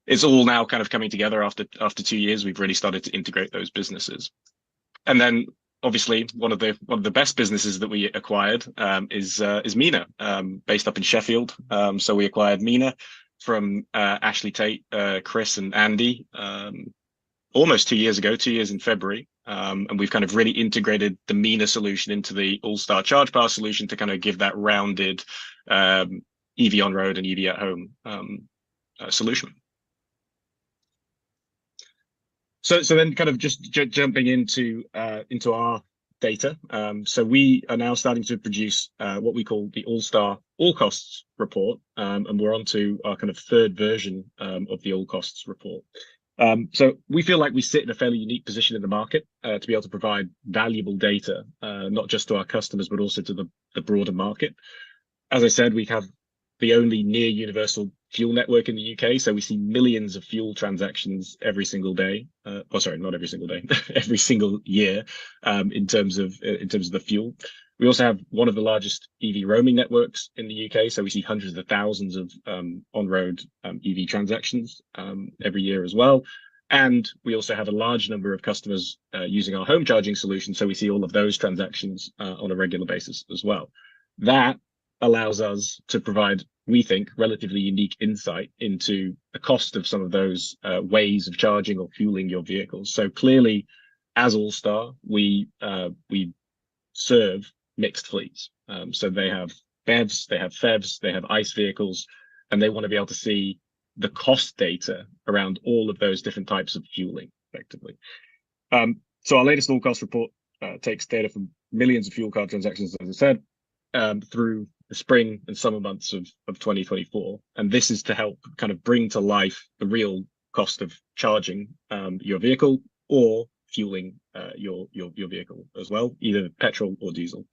it's all now kind of coming together after 2 years. We've really started to integrate those businesses. And then obviously one of the best businesses that we acquired is Mina, based up in Sheffield. So we acquired Mina from Ashley Tate, Chris, and Andy almost 2 years ago, 2 years in February. And we've kind of really integrated the Mina solution into the All-Star Charge Power solution to kind of give that rounded EV on road and EV at home solution. So then kind of just jumping into our data. So we are now starting to produce what we call the All-Star All Costs report, and we're on to our kind of third version of the All Costs report. So we feel like we sit in a fairly unique position in the market to be able to provide valuable data, not just to our customers, but also to the broader market. As I said, we have the only near universal fuel network in the UK. So we see millions of fuel transactions every single day. Sorry, not every single day, every single year in terms of the fuel. We also have one of the largest EV roaming networks in the UK. So we see hundreds of thousands of on-road EV transactions every year as well. And we also have a large number of customers using our home charging solution. So we see all of those transactions on a regular basis as well. That allows us to provide, we think, relatively unique insight into the cost of some of those ways of charging or fueling your vehicles. So clearly, as All-Star, we serve mixed fleets. So they have BEVs, they have FEVs, they have ICE vehicles, and they want to be able to see the cost data around all of those different types of fueling effectively. So our latest all cost report takes data from millions of fuel card transactions, as I said, through the spring and summer months of 2024. And this is to help kind of bring to life the real cost of charging your vehicle or fueling your vehicle as well, either petrol or diesel.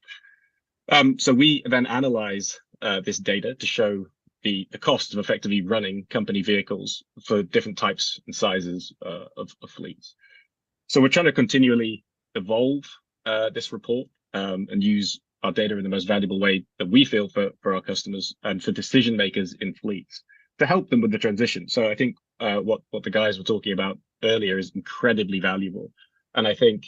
So we then analyze this data to show the cost of effectively running company vehicles for different types and sizes of fleets. So we're trying to continually evolve this report and use our data in the most valuable way that we feel for our customers and for decision makers in fleets to help them with the transition. So I think what the guys were talking about earlier is incredibly valuable. And I think,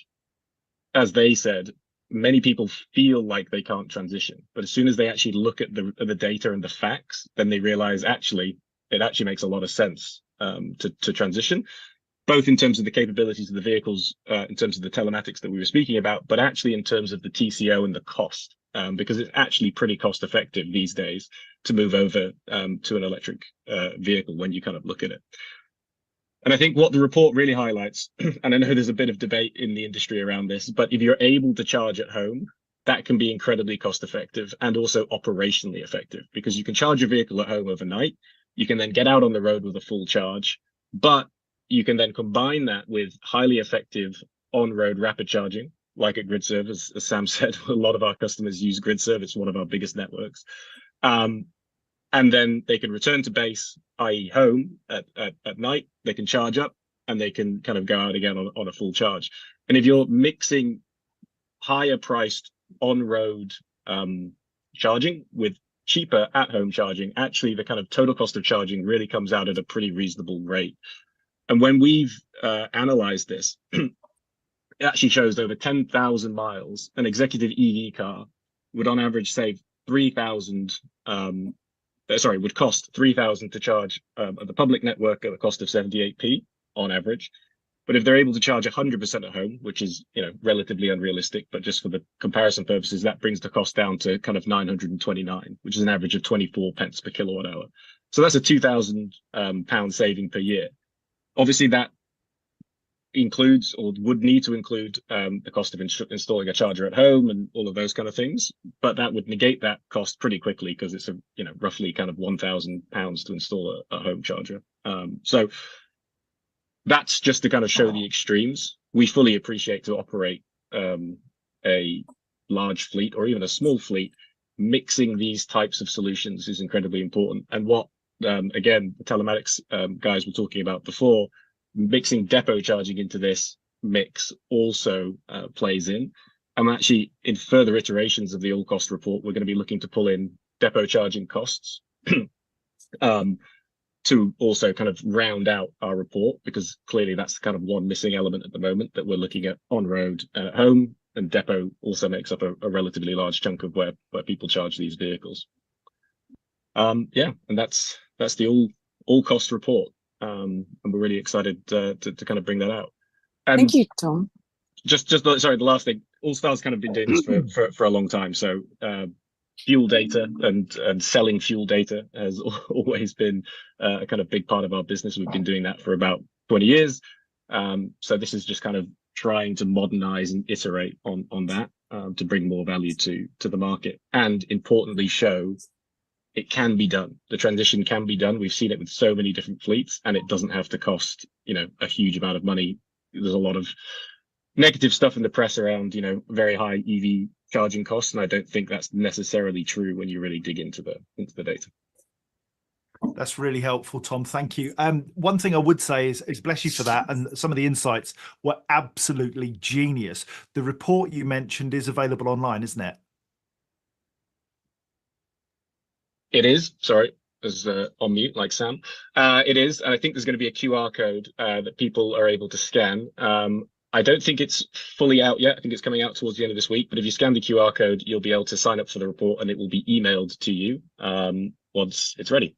as they said, many people feel like they can't transition, but as soon as they actually look at the data and the facts, then they realize it actually makes a lot of sense to transition, both in terms of the capabilities of the vehicles, in terms of the telematics that we were speaking about, but actually in terms of the TCO and the cost, because it's actually pretty cost effective these days to move over to an electric vehicle when you kind of look at it. And I think what the report really highlights, and I know there's a bit of debate in the industry around this, but if you're able to charge at home, that can be incredibly cost effective and also operationally effective, because you can charge your vehicle at home overnight. You can then get out on the road with a full charge, but you can then combine that with highly effective on-road rapid charging, like at GridServe, as Sam said. A lot of our customers use GridServe. It's one of our biggest networks. And then they can return to base, i.e. home at night. They can charge up and they can kind of go out again on a full charge. And if you're mixing higher priced on-road charging with cheaper at-home charging, actually the kind of total cost of charging really comes out at a pretty reasonable rate. And when we've analyzed this, it actually shows that over 10,000 miles, an executive EV car would on average save 3,000, would cost 3,000 to charge at the public network at a cost of 78p on average. But if they're able to charge 100% at home, which is, relatively unrealistic, but just for the comparison purposes, that brings the cost down to kind of 929, which is an average of 24 pence per kilowatt hour. So that's a 2,000 pound saving per year. Obviously, that includes or would need to include the cost of installing a charger at home and all of those kind of things, but that would negate that cost pretty quickly because it's roughly kind of £1,000 to install a home charger. So that's just to kind of show the extremes. We fully appreciate to operate a large fleet or even a small fleet, mixing these types of solutions is incredibly important. And what again, the telematics guys were talking about before, mixing depot charging into this mix also plays in. And actually, in further iterations of the all cost report, we're going to be looking to pull in depot charging costs to also kind of round out our report, because clearly that's kind of one missing element at the moment that we're looking at on road and at home. and depot also makes up a relatively large chunk of where people charge these vehicles. Yeah, and that's the all cost report, and we're really excited to kind of bring that out. Thank you, Tom. Sorry, the last thing, Allstar's kind of been doing this for a long time. So fuel data and selling fuel data has always been a kind of big part of our business. We've been doing that for about 20 years. So this is just kind of trying to modernize and iterate on that to bring more value to the market, and importantly show it can be done. The transition can be done. We've seen it with so many different fleets, and it doesn't have to cost, a huge amount of money. There's a lot of negative stuff in the press around, very high EV charging costs, and I don't think that's necessarily true when you really dig into the data. That's really helpful, Tom. Thank you. One thing I would say is bless you for that. And some of the insights were absolutely genius. The report you mentioned is available online, isn't it? It is. Sorry, I was on mute like Sam. It is. And I think there's going to be a QR code that people are able to scan. I don't think it's fully out yet. I think it's coming out towards the end of this week. But if you scan the QR code, you'll be able to sign up for the report, and it will be emailed to you once it's ready.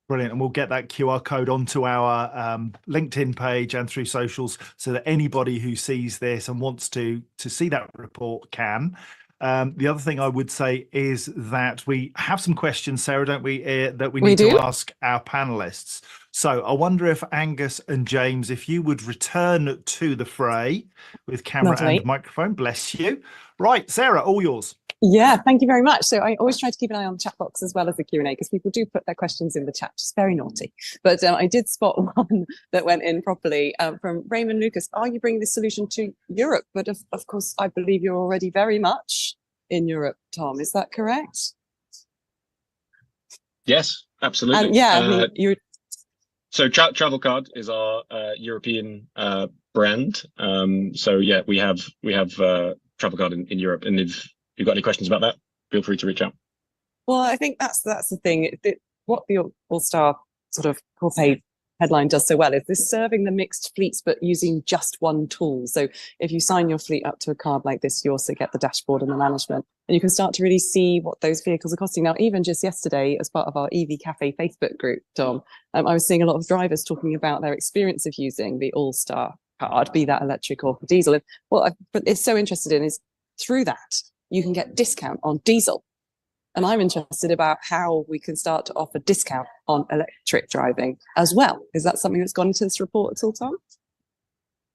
Brilliant. And we'll get that QR code onto our LinkedIn page and through socials, so that anybody who sees this and wants to see that report can. The other thing I would say is that we have some questions, Sarah, don't we, that we need to ask our panelists. So I wonder if Angus and James, if you would return to the fray with camera and microphone. Bless you. Right, Sarah, all yours. Yeah, thank you very much. So I always try to keep an eye on the chat box as well as the Q&A, because people do put their questions in the chat, just very naughty. But I did spot one that went in properly from Raymond Lucas. Are you bringing this solution to Europe? But of course, I believe you're already very much in Europe, Tom. Is that correct? Yes, absolutely. And yeah, I mean, you. So Travel Card is our European brand. So yeah, we have Travel Card in Europe, and if you've got any questions about that, feel free to reach out. Well, I think that's the thing. What the All-Star sort of Corpay headline does so well is this: serving the mixed fleets, but using just one tool. So if you sign your fleet up to a card like this, you also get the dashboard and the management, and you can start to really see what those vehicles are costing. Now, even just yesterday, as part of our EV Café Facebook group, Tom, I was seeing a lot of drivers talking about their experience of using the All-Star card, be that electric or diesel. And what it's so interested in is through that, you can get discount on diesel. And I'm interested about how we can start to offer discount on electric driving as well. Is that something that's gone into this report at all, Tom?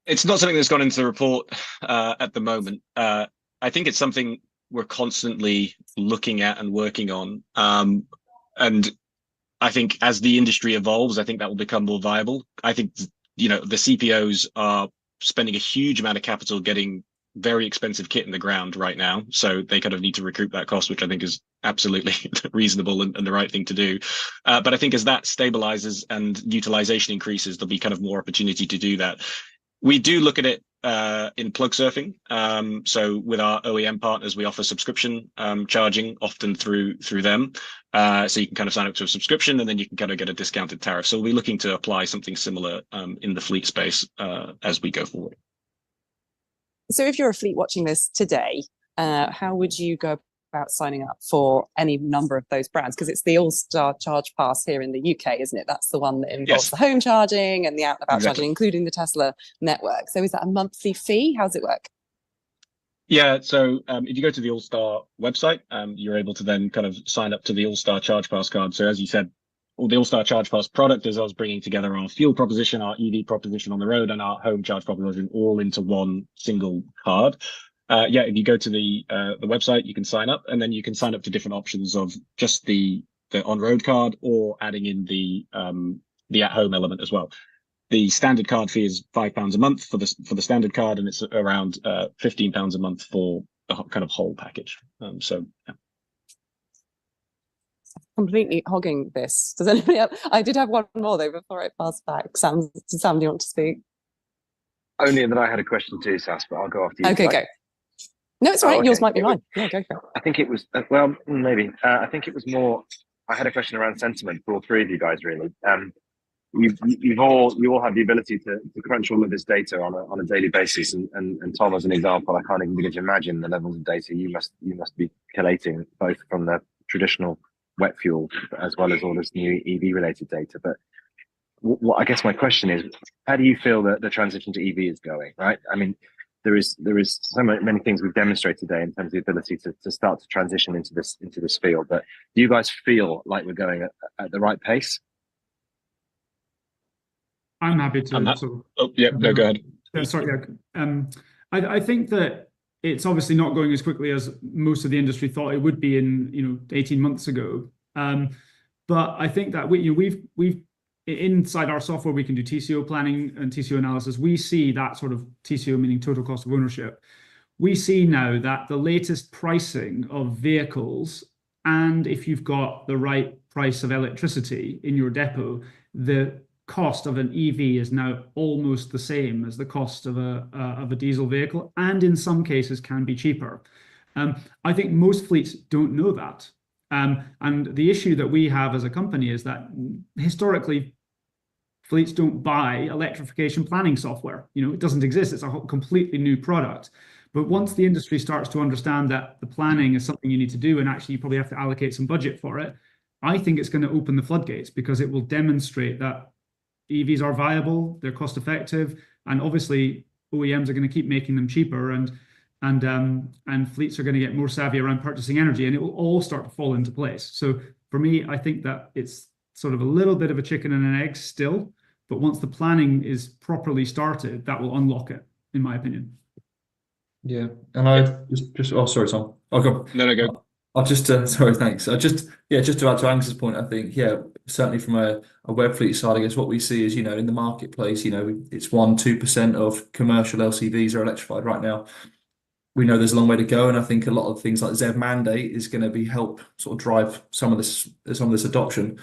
It's not something that's gone into the report at the moment. I think it's something we're constantly looking at and working on. And I think as the industry evolves, I think that will become more viable. I think, the CPOs are spending a huge amount of capital getting very expensive kit in the ground right now, so they kind of need to recoup that cost, which I think is absolutely reasonable and the right thing to do. But I think as that stabilizes and utilization increases, there'll be kind of more opportunity to do that. We do look at it in plug surfing. So with our OEM partners, we offer subscription charging, often through them. So you can kind of sign up to a subscription, and then you can kind of get a discounted tariff. So we'll be looking to apply something similar in the fleet space as we go forward. So if you're a fleet watching this today, how would you go about signing up for any number of those brands? Because it's the All-Star Charge Pass here in the UK, isn't it? That's the one that involves the home charging and the out-and-about charging, including the Tesla network. So is that a monthly fee? How does it work? Yeah, so if you go to the All-Star website, you're able to then kind of sign up to the All-Star Charge Pass card. So as you said, the All-Star Charge Pass product is us bringing together our fuel proposition, our EV proposition on the road, and our home charge proposition all into one single card. If you go to the website, you can sign up, and then you can sign up to different options of just the on-road card or adding in the at-home element as well. The standard card fee is £5 a month for the standard card, and it's around £15 a month for the kind of whole package. Yeah. Completely hogging this. Does anybody else? I did have one more though before I pass back. Sam, do you want to speak? Only that I had a question too, Sass, but I'll go after you. Okay, go. No, it's all right. Okay. Yours might be mine. Yeah, go for it. I think it was, well, maybe. I think it was more, I had a question around sentiment for all three of you guys, really. you all have the ability to crunch all of this data on a daily basis, and Tom, as an example, I can't even begin to imagine the levels of data you must be collating, both from the traditional wet fuel as well as all this new EV related data. But what I guess my question is, how do you feel that the transition to EV is going? Right? I mean, there is so many things we've demonstrated today in terms of the ability to start to transition into this field. But do you guys feel like we're going at the right pace? I'm happy to. Oh, yeah, no, go ahead. Sorry, yeah. I think that it's obviously not going as quickly as most of the industry thought it would be in 18 months ago. But I think that we've inside our software we can do TCO planning and TCO analysis. We see that sort of TCO, meaning total cost of ownership. We see now that the latest pricing of vehicles, and if you've got the right price of electricity in your depot, the cost of an EV is now almost the same as the cost of a diesel vehicle, and in some cases can be cheaper. I think most fleets don't know that. And the issue that we have as a company is that historically, fleets don't buy electrification planning software. It doesn't exist. It's a completely new product. But once the industry starts to understand that the planning is something you need to do, and actually you probably have to allocate some budget for it, I think it's going to open the floodgates, because it will demonstrate that EVs are viable, they're cost effective, and obviously OEMs are going to keep making them cheaper, and fleets are going to get more savvy around purchasing energy, and it will all start to fall into place. So for me, I think that it's sort of a little bit of a chicken and an egg still, but once the planning is properly started, that will unlock it, in my opinion. Yeah, and I just oh, sorry, Tom. Oh, go. No, go. I'll just sorry, thanks. Just to add to Angus's point, I think certainly from a web fleet side, I guess what we see is in the marketplace, it's 1-2% of commercial LCVs are electrified right now. We know there's a long way to go, and I think a lot of things like ZEV mandate is going to be help sort of drive some of this adoption.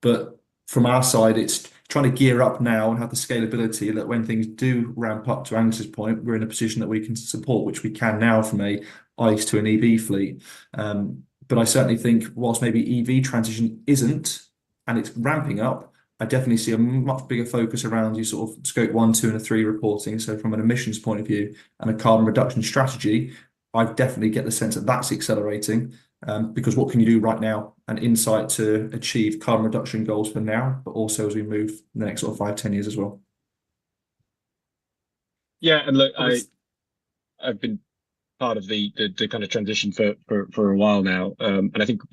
But from our side, it's trying to gear up now and have the scalability that when things do ramp up, to Angus's point, we're in a position that we can support, which we can now from a ICE to an EV fleet. But I certainly think whilst maybe EV transition isn't, and it's ramping up, I definitely see a much bigger focus around your sort of scope 1, 2, and 3 reporting. So from an emissions point of view and a carbon reduction strategy, I definitely get the sense that that's accelerating, because what can you do right now? An insight to achieve carbon reduction goals for now, but also as we move in the next sort of 5-10 years as well. Yeah, and look, I've been part of the kind of transition for a while now, and I think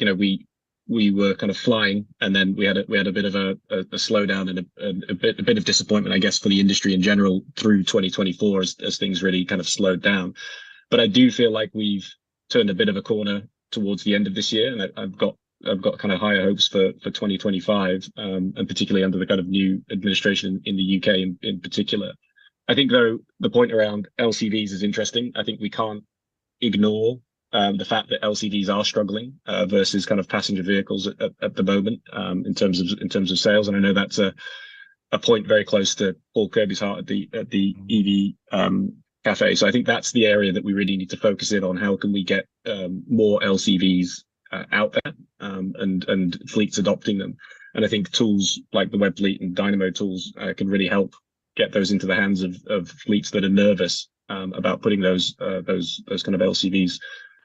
we were kind of flying, and then we had a bit of a slowdown and a bit of disappointment, I guess, for the industry in general through 2024 as things really kind of slowed down. But I do feel like we've turned a bit of a corner towards the end of this year, and I've got kind of higher hopes for 2025, and particularly under the kind of new administration in the UK in particular. I think, though, the point around LCVs is interesting. I think we can't ignore the fact that LCVs are struggling versus kind of passenger vehicles at the moment in terms of sales, and I know that's a point very close to Paul Kirby's heart at the EV Café. So I think that's the area that we really need to focus in on. How can we get more LCVs out there and fleets adopting them? And I think tools like the Web Fleet and Dynamo tools can really help get those into the hands of fleets that are nervous about putting those kind of LCVs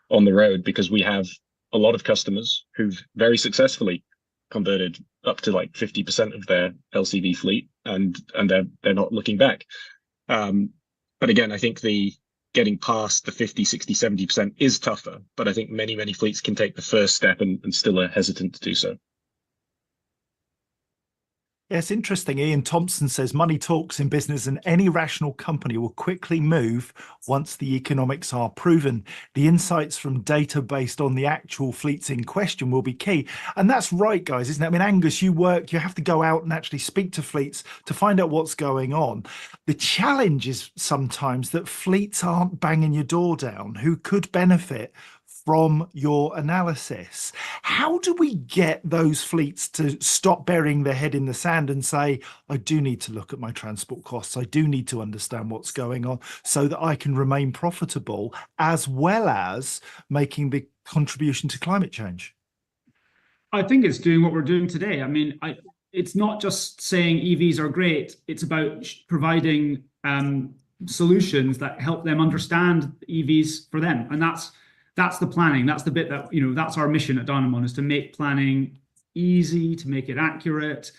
on the road, because we have a lot of customers who've very successfully converted up to like 50% of their LCV fleet, and they're not looking back. But again, I think the getting past the 50, 60, 70% is tougher, but I think many fleets can take the first step and still are hesitant to do so. Yeah, it's interesting. Ian Thompson says money talks in business, and any rational company will quickly move once the economics are proven. The insights from data based on the actual fleets in question will be key. And that's right, guys, isn't it? I mean, Angus, you have to go out and actually speak to fleets to find out what's going on. The challenge is sometimes that fleets aren't banging your door down who could benefit from your analysis. How do we get those fleets to stop burying their head in the sand and say, I do need to look at my transport costs, I do need to understand what's going on so that I can remain profitable, as well as making the contribution to climate change? I think it's doing what we're doing today. I mean, it's not just saying EVs are great. It's about providing solutions that help them understand EVs for them, and that's the planning. That's the bit that, that's our mission at Dynamon, is to make planning easy, to make it accurate,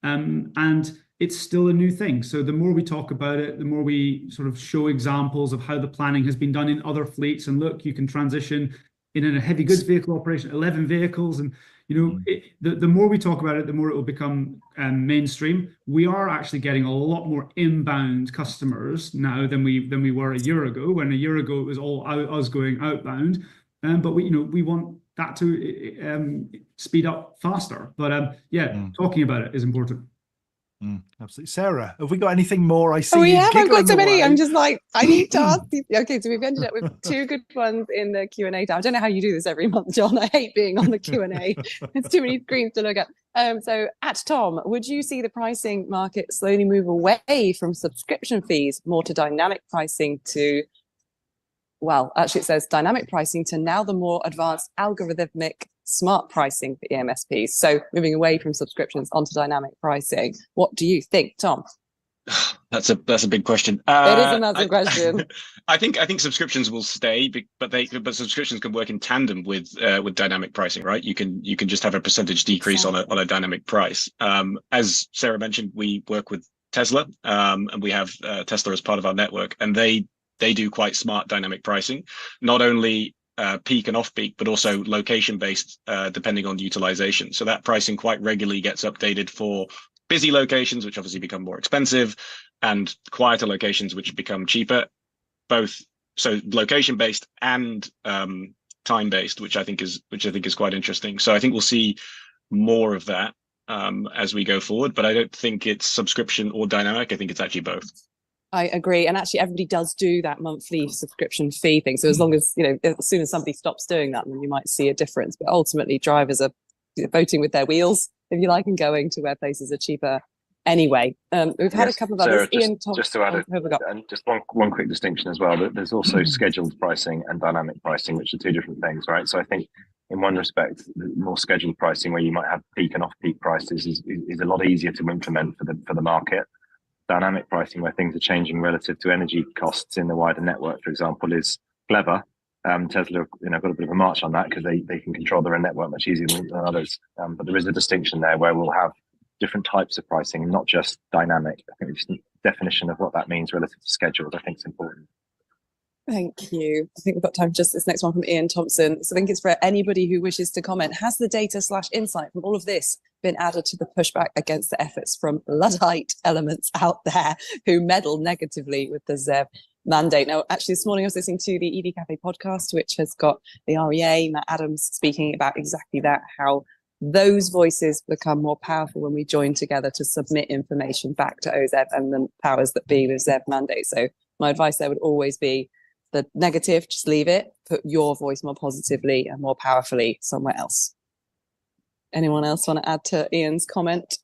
and it's still a new thing. So the more we talk about it, the more we sort of show examples of how the planning has been done in other fleets. And look, you can transition in a heavy goods vehicle operation, 11 vehicles. And, the more we talk about it, the more it will become mainstream. We are actually getting a lot more inbound customers now than we were a year ago. When a year ago it was all us going outbound. But we want that to speed up faster. But talking about it is important. Absolutely. Sarah, have we got anything more? I see Oh, we you have. I've got giggling so many. away. I'm just like, I need to ask you. Okay, so we've ended up with 2 good ones in the Q&A tab. I don't know how you do this every month, John. I hate being on the Q&A. It's too many screens to look at. So at Tom, would you see the pricing market slowly move away from subscription fees more to dynamic pricing to, well, actually it says dynamic pricing to now the more advanced algorithmic smart pricing for EMSPs? So moving away from subscriptions onto dynamic pricing. What do you think, Tom? That's a big question. It is a massive question. I think subscriptions will stay, but subscriptions can work in tandem with dynamic pricing, right? You can just have a percentage decrease on a dynamic price. As Sarah mentioned, we work with Tesla, and we have Tesla as part of our network, and they do quite smart dynamic pricing, not only peak and off peak, but also location based, depending on utilization. So that pricing quite regularly gets updated for busy locations, which obviously become more expensive, and quieter locations, which become cheaper, both so location based and time based, which I think is quite interesting. So I think we'll see more of that as we go forward, but I don't think it's subscription or dynamic. I think it's actually both. I agree. And actually everybody does do that monthly subscription fee thing. So as long as, as soon as somebody stops doing that, then you might see a difference. But ultimately drivers are voting with their wheels, if you like, and going to where places are cheaper anyway. We've had a couple of Sarah, others. Ian, Tom, just to add and just one quick distinction as well, that there's also scheduled pricing and dynamic pricing, which are 2 different things, right? So I think in one respect, the more scheduled pricing, where you might have peak and off peak prices, is a lot easier to implement for the market. Dynamic pricing, where things are changing relative to energy costs in the wider network, for example, is clever. Tesla, got a bit of a march on that because they can control their own network much easier than others. But there is a distinction there where we'll have different types of pricing, not just dynamic. I think just the definition of what that means relative to scheduled, I think, is important. Thank you. I think we've got time for just this next one from Ian Thompson. So I think it's for anybody who wishes to comment. Has the data/insight from all of this been added to the pushback against the efforts from Luddite elements out there who meddle negatively with the ZEV mandate? Now, actually, this morning I was listening to the EV Café podcast, which has got the REA, Matt Adams, speaking about exactly that, how those voices become more powerful when we join together to submit information back to OZEV and the powers that be with ZEV mandate. So my advice there would always be the negative, just leave it, put your voice more positively and more powerfully somewhere else. Anyone else want to add to Ian's comment?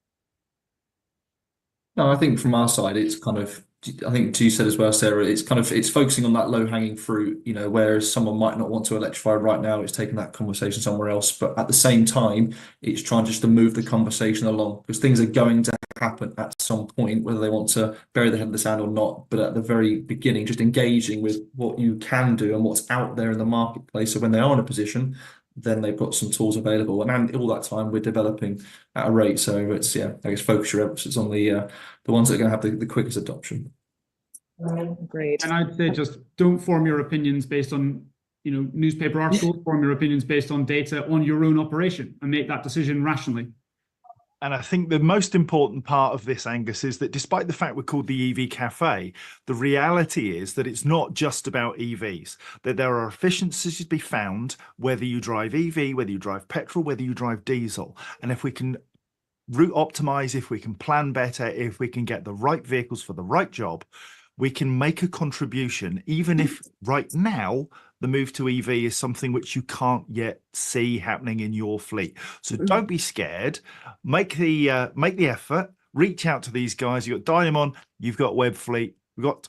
No, I think from our side, it's kind of, I think you said as well, Sarah, it's focusing on that low hanging fruit, whereas someone might not want to electrify right now, it's taking that conversation somewhere else. But at the same time, it's trying just to move the conversation along, because things are going to happen at some point, whether they want to bury their head in the sand or not. But at the very beginning, just engaging with what you can do and what's out there in the marketplace. So when they are in a position, then they've got some tools available, and all that time we're developing at a rate. So it's, I guess, focus your emphasis on the ones that are going to have the quickest adoption. Agreed. And I'd say just don't form your opinions based on newspaper articles. Form your opinions based on data on your own operation and make that decision rationally. And I think the most important part of this, Angus, is that despite the fact we're called the EV Cafe, the reality is that it's not just about EVs, that there are efficiencies to be found, whether you drive EV, whether you drive petrol, whether you drive diesel. And if we can route optimize, if we can plan better, if we can get the right vehicles for the right job, we can make a contribution, even if right now the move to EV is something which you can't yet see happening in your fleet. So don't be scared. Make the effort. Reach out to these guys. You've got Dynamon, you've got Webfleet, we've got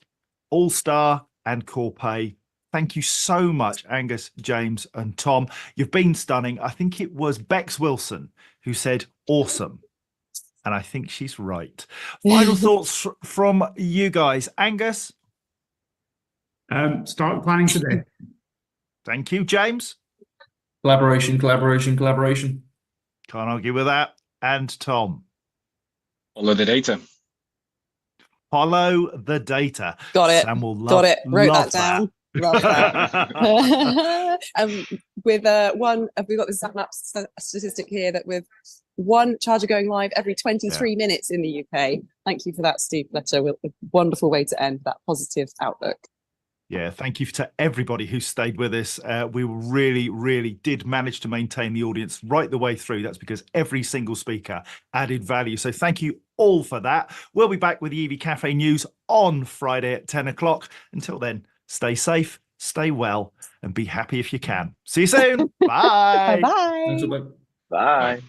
All-Star and Corpay. Thank you so much, Angus, James, and Tom. You've been stunning. I think it was Bex Wilson who said awesome and I think she's right. Final thoughts from you guys. Angus? Start planning today. Thank you. James? Collaboration, collaboration, collaboration. Can't argue with that. And Tom? Follow the data. Follow the data. Got it. Sam will Got it. Wrote love that down. Love that. With one, we've got this statistic here that with one charger going live every 23 minutes in the UK. Thank you for that, Steve Fletcher. A wonderful way to end that positive outlook. Yeah, thank you to everybody who stayed with us. We really, really did manage to maintain the audience right the way through. That's because every single speaker added value. So thank you all for that. We'll be back with the EV Cafe news on Friday at 10 o'clock. Until then, stay safe, stay well, and be happy if you can. See you soon. Bye. Bye-bye. Thanks, everybody. Bye.